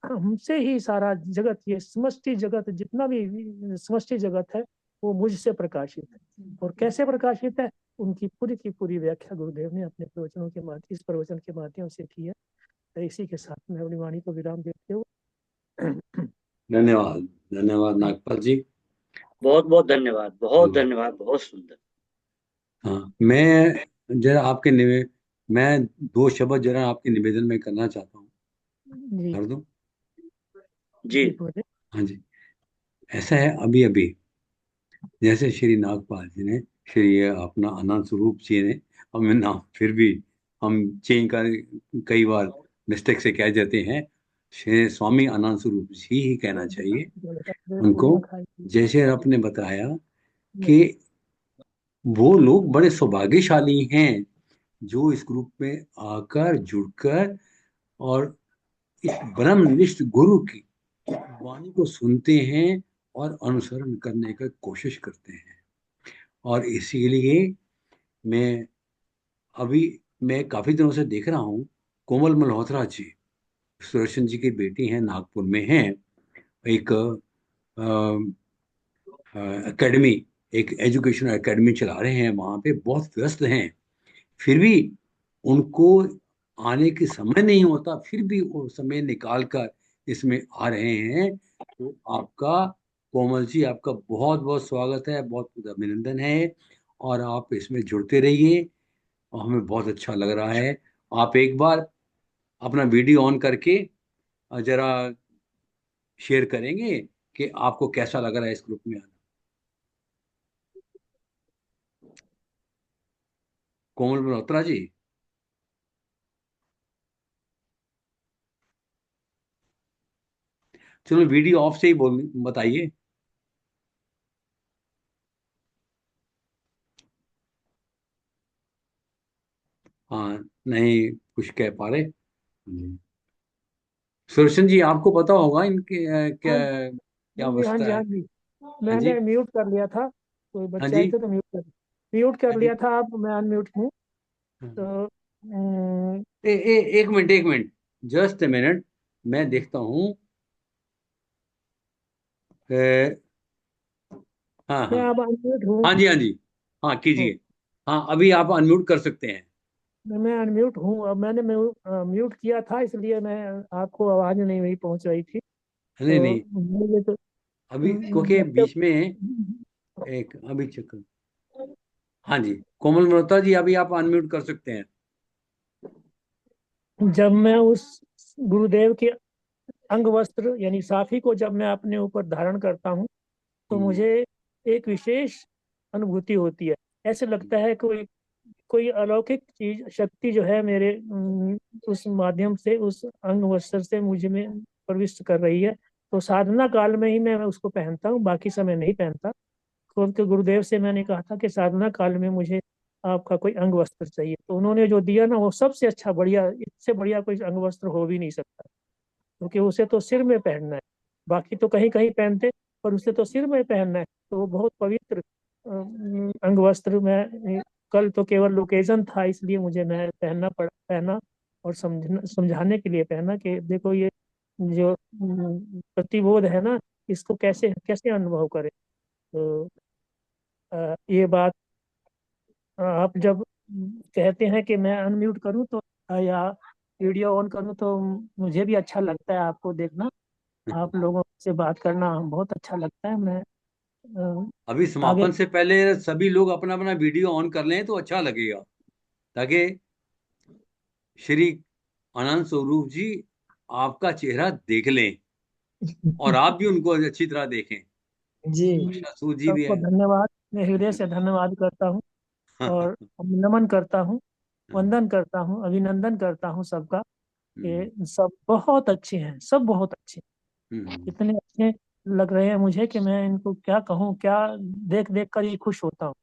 हमसे ही सारा जगत, ये समष्टि जगत, जितना भी समष्टि जगत है वो मुझसे प्रकाशित है। और कैसे प्रकाशित है, उनकी पूरी की पूरी व्याख्या गुरुदेव ने अपने प्रवचनों के माध्यम, इस प्रवचन के माध्यम से की है। तो इसी के साथ मैं अपनी वाणी को विराम देते हुए धन्यवाद, धन्यवाद नागपाल जी। बहुत बहुत धन्यवाद, बहुत धन्यवाद, बहुत सुंदर। हाँ, मैं 2 शब्द जरा आपके निवेदन में करना चाहता हूँ, कर दूं? जी हाँ जी। ऐसा है, अभी अभी जैसे श्री नागपाल जी ने, श्री अपना आनंद स्वरूप जी ने, और मैं नाम फिर भी हम चेंज कर, कई बार मिस्टेक से कह देते हैं, श्री स्वामी आनंद स्वरूप जी ही कहना चाहिए उनको। जैसे आपने बताया कि वो लोग बड़े सौभाग्यशाली हैं जो इस ग्रुप में आकर, जुड़कर और इस ब्रह्मनिष्ठ गुरु की वाणी को सुनते हैं और अनुसरण करने का कोशिश करते हैं। और इसीलिए मैं काफी दिनों से देख रहा हूँ, कोमल मल्होत्रा जी, सुदर्शन जी की बेटी हैं, नागपुर में हैं, एक एकेडमी, एक एजुकेशन एकेडमी चला रहे हैं, वहां पे बहुत व्यस्त हैं, फिर भी उनको आने के समय नहीं होता, फिर भी वो समय निकाल कर इसमें आ रहे हैं। तो आपका, कोमल जी, आपका बहुत बहुत स्वागत है, बहुत बहुत अभिनंदन है, और आप इसमें जुड़ते रहिए, और हमें बहुत अच्छा लग रहा है। आप एक बार अपना वीडियो ऑन करके जरा शेयर करेंगे कि आपको कैसा लग रहा है इस ग्रुप में आना। कोमल मल्होत्रा जी, चलो वीडियो ऑफ से ही बोल बताइए। हाँ, नहीं कुछ कह पा रहे। सुदर्शन जी, आपको पता होगा इनके क्या हाँ क्या जी, हाँ अवस्था जी, है? हाँ जी। हाँ जी, मैंने म्यूट कर लिया था, कोई हाँ बच्चे जी, आए थे तो म्यूट कर हाँ जी। लिया था। अब मैं अनम्यूट हूँ। हाँ। तो एक मिनट, एक मिनट, जस्ट ए मिनट, मैं देखता हूँ। ए, हाँ मैं हाँ, अब अनम्यूट हूँ। हाँ जी, हाँ जी, हाँ हूँ। कीजिए। हाँ, अभी आप अनम्यूट कर सकते हैं। मैं अनम्यूट हूँ। अब मैंने म्यूट किया था, इसलिए मैं आपको आवाज नहीं मेरी पहुंच रही थी। नहीं तो नहीं, मुझे तो अभी क्योंकि बच्चे बीच में एक अभी चक्कर। हाँ जी, कोमल मल्होत्रा जी, अभी आप अनम्यूट कर सकते हैं। जब मैं उस गुरुदेव के अंग वस्त्र यानी साफी को जब मैं अपने ऊपर धारण करता हूँ, तो हम्म, मुझे एक विशेष अनुभूति होती है। ऐसे लगता है कोई कोई अलौकिक चीज शक्ति जो है मेरे उस माध्यम से, उस अंग वस्त्र से मुझे में प्रविष्ट कर रही है। तो साधना काल में ही मैं उसको पहनता हूँ, बाकी समय नहीं पहनता। क्योंकि गुरुदेव से मैंने कहा था कि साधना काल में मुझे आपका कोई अंग वस्त्र चाहिए, तो उन्होंने जो दिया ना वो सबसे अच्छा, बढ़िया, इससे बढ़िया कोई अंग वस्त्र हो भी नहीं सकता। क्योंकि उसे तो सिर में पहनना है, बाकी तो कहीं कहीं पहनते, पर उसे तो सिर में पहनना है। तो वो बहुत पवित्र अंग वस्त्र में कल तो केवल ओकेजन था, इसलिए मुझे मैं पहना और समझाने के लिए पहना कि देखो ये जो प्रतिबोध है ना, इसको कैसे कैसे अनुभव करें। तो ये बात आप जब कहते हैं कि मैं अनम्यूट करूं तो या वीडियो ऑन करूं, तो मुझे भी अच्छा लगता है आपको देखना। आप लोगों से बात करना बहुत अच्छा लगता है। मैं अभी आगे। समापन से पहले सभी लोग अपना अपना वीडियो ऑन कर लें तो अच्छा लगेगा, ताकि श्री आनंद स्वरूप जी आपका चेहरा देख लें और आप भी उनको अच्छी तरह देखें। जी। सूद जी भी सबको है। धन्यवाद, मैं हृदय से धन्यवाद करता हूँ और नमन करता हूँ, वंदन करता हूँ, अभिनंदन करता हूँ सबका। हम्म, ये सब बहुत अच्छे हैं, सब बहुत अच्छे हैं। हम्म, इतने अच्छे लग रहे हैं मुझे कि मैं इनको क्या कहूँ, क्या देख देख कर ही खुश होता हूँ।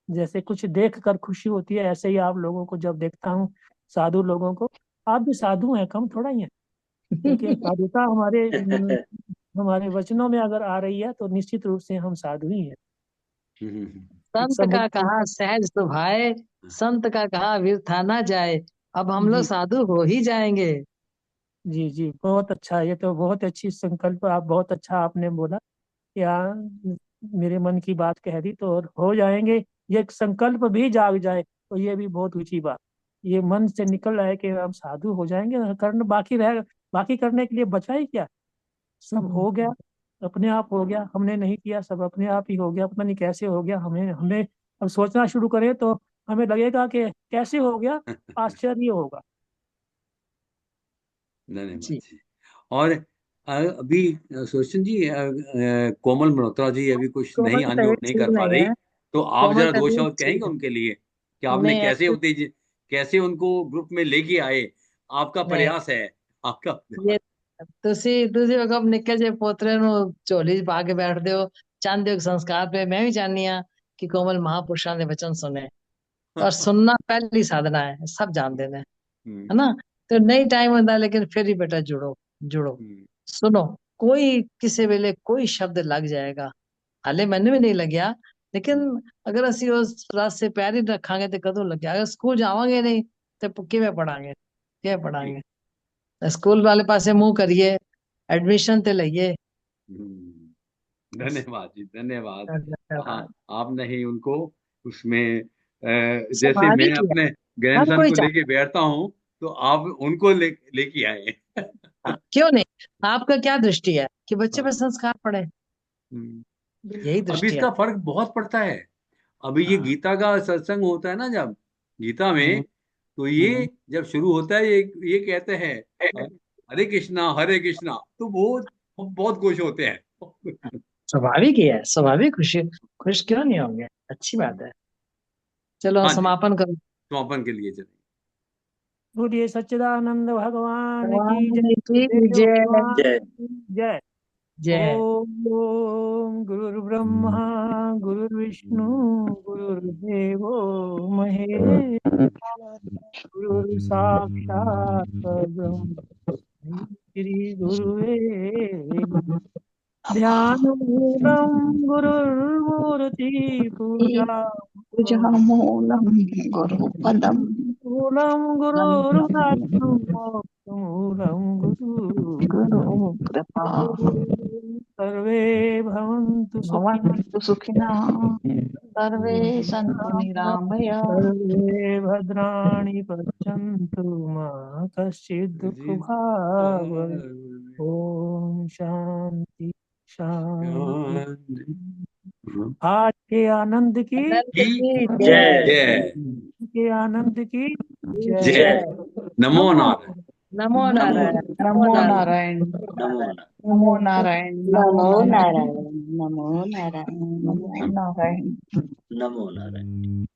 जैसे कुछ देख कर खुशी होती है, ऐसे ही आप लोगों को जब देखता हूँ, साधु लोगों को। आप भी साधु हैं, कम थोड़ा ही है। क्योंकि साधुता हमारे वचनों में अगर आ रही है तो निश्चित रूप से हम साधु ही हैं। संत का समुद्र। कहा सहज सुभाए, संत का कहा व्यर्था ना जाए। अब हम लोग जी साधु हो ही जाएंगे। जी जी, बहुत अच्छा, ये तो बहुत अच्छी संकल्प, आप बहुत अच्छा आपने बोला। या मेरे मन की बात कह दी तो हो जाएंगे। ये एक संकल्प भी जाग जाए तो ये भी बहुत ऊंची बात। ये मन से निकल रहा है कि हम साधु हो जाएंगे, करना बाकी रह, बाकी करने के लिए बचा ही क्या। सब हो गया, अपने आप हो गया, हमने नहीं किया, सब अपने आप ही हो गया। पता नहीं कैसे हो गया, हमें हमें अब सोचना शुरू करें तो हमें लगेगा कि कैसे हो गया, आश्चर्य होगा। धन्यवाद जी। जी। और अभी सुदर्शन जी, कोमल मल्होत्रा जी अभी कुछ कोमल नहीं की अनम्यूट तबीयत नहीं ठीक कर पा नहीं रही, है। तो आप कोमल जरा दो तबीयत शब्द कहेंगे ठीक उनके लिए कि आपने नहीं कैसे एक्चुअली। होते, कैसे उनको ग्रुप में लेके आए, आपका नहीं, प्रयास है आपका। ये ਤੁਸੀਂ ਅਗਮ ਨਿੱਕੇ ਜਿਹੇ ਪੋਤਰੇ ਨੂੰ ਝੋਲੀ 'ਚ ਪਾ ਕੇ ਬੈਠਦੇ ਹੋ, ਚਾਹੁੰਦੇ ਹੋ ਕਿ ਸੰਸਕਾਰ ਪਏ। ਮੈਂ ਵੀ ਚਾਹੁੰਦੀ ਹਾਂ ਕਿ ਕੋਮਲ ਮਹਾਂਪੁਰਸ਼ਾਂ ਦੇ ਵਚਨ ਸੁਣੇ, ਔਰ ਸੁਣਨਾ ਪਹਿਲੀ ਸਾਧਨਾ ਹੈ, ਸਭ ਜਾਣਦੇ ਨੇ, है ना। तो नहीं टाइम होता, लेकिन फिर ही बेटा जुड़ो, जुड़ो, सुनो। कोई किसी वेले कोई शब्द लग जाएगा। हाले मैंने भी नहीं लग्या, लेकिन अगर ਅਸੀਂ ਉਸ ਰਸਤੇ ਪੈਰ ਹੀ ਰੱਖਾਂਗੇ ਤੇ ਕਦੋਂ ਲੱਗਿਆ। ਅਗਰ ਸਕੂਲ ਜਾਵਾਂਗੇ ਨਹੀਂ ਤੇ ਕਿਵੇਂ ਪੜਾਂਗੇ, ਕਿਵੇਂ जी। ਪੜਾਂਗੇ। स्कूल वाले पासे मुंह करिए, एडमिशन ते लइए। धन्यवाद जी, धन्यवाद। हाँ, धन्यवाद। आपने ही उनको उसमें जैसे मैं स्वाभाविक ही है, अपने हर ग्रैंडसन कोई को लेके चाहता बैठता हूँ, तो आप उनको लेके आए। है। हाँ, क्यों नहीं। आपका क्या दृष्टि है कि बच्चे हाँ, पर संस्कार पड़े, हम्म। यही अभी दृष्टि है। इसका फर्क बहुत पड़ता है। अभी ये हाँ। गीता का सत्संग होता है ना, जब गीता में तो ये जब शुरू होता है, ये कहते हैं हरे कृष्णा, तो बहुत बहुत खुश होते हैं। स्वाभाविक ही है, स्वाभाविक खुशी, खुश क्यों नहीं होंगे, अच्छी बात है। चलो हाँ जी, समापन करो। समापन के लिए चलें। बोलिए सच्चिदानंद भगवान की जय, भगवान की गुरुदेव जय। भगवान जय। की जय। जय। ओम गुरुर्ब्रह्मा गुरुर्विष्णु गुरुर्देवो महेश्वरः, गुरुर् साक्षात् परब्रह्म श्री गुरुवे नमः। ध्यानमूलं गुरुर्मूर्ति पूजा पूजामूलं गुरुपदं मूलं गुरुर्वाक्यं मोक्षमूलं गुरु गुरु कृपा सर्वे भवन्तु सुखिनः, भवन्तु सुखिनः सर्वे सन्तु निरामया सर्वे भद्राणि पश्यन्तु मा कश्चित् दुःखभाग् भवेत्। ओम शांति शांति। आज के आनंद की, आनंद की जय। जय के आनंद की जय। जय। नमो नारायण। नमो नारायण। नमो नारायण नमो नारायण। नमो नारायण नमो नारायण, नमो नारायण। नमो नारायण नमो नारायण।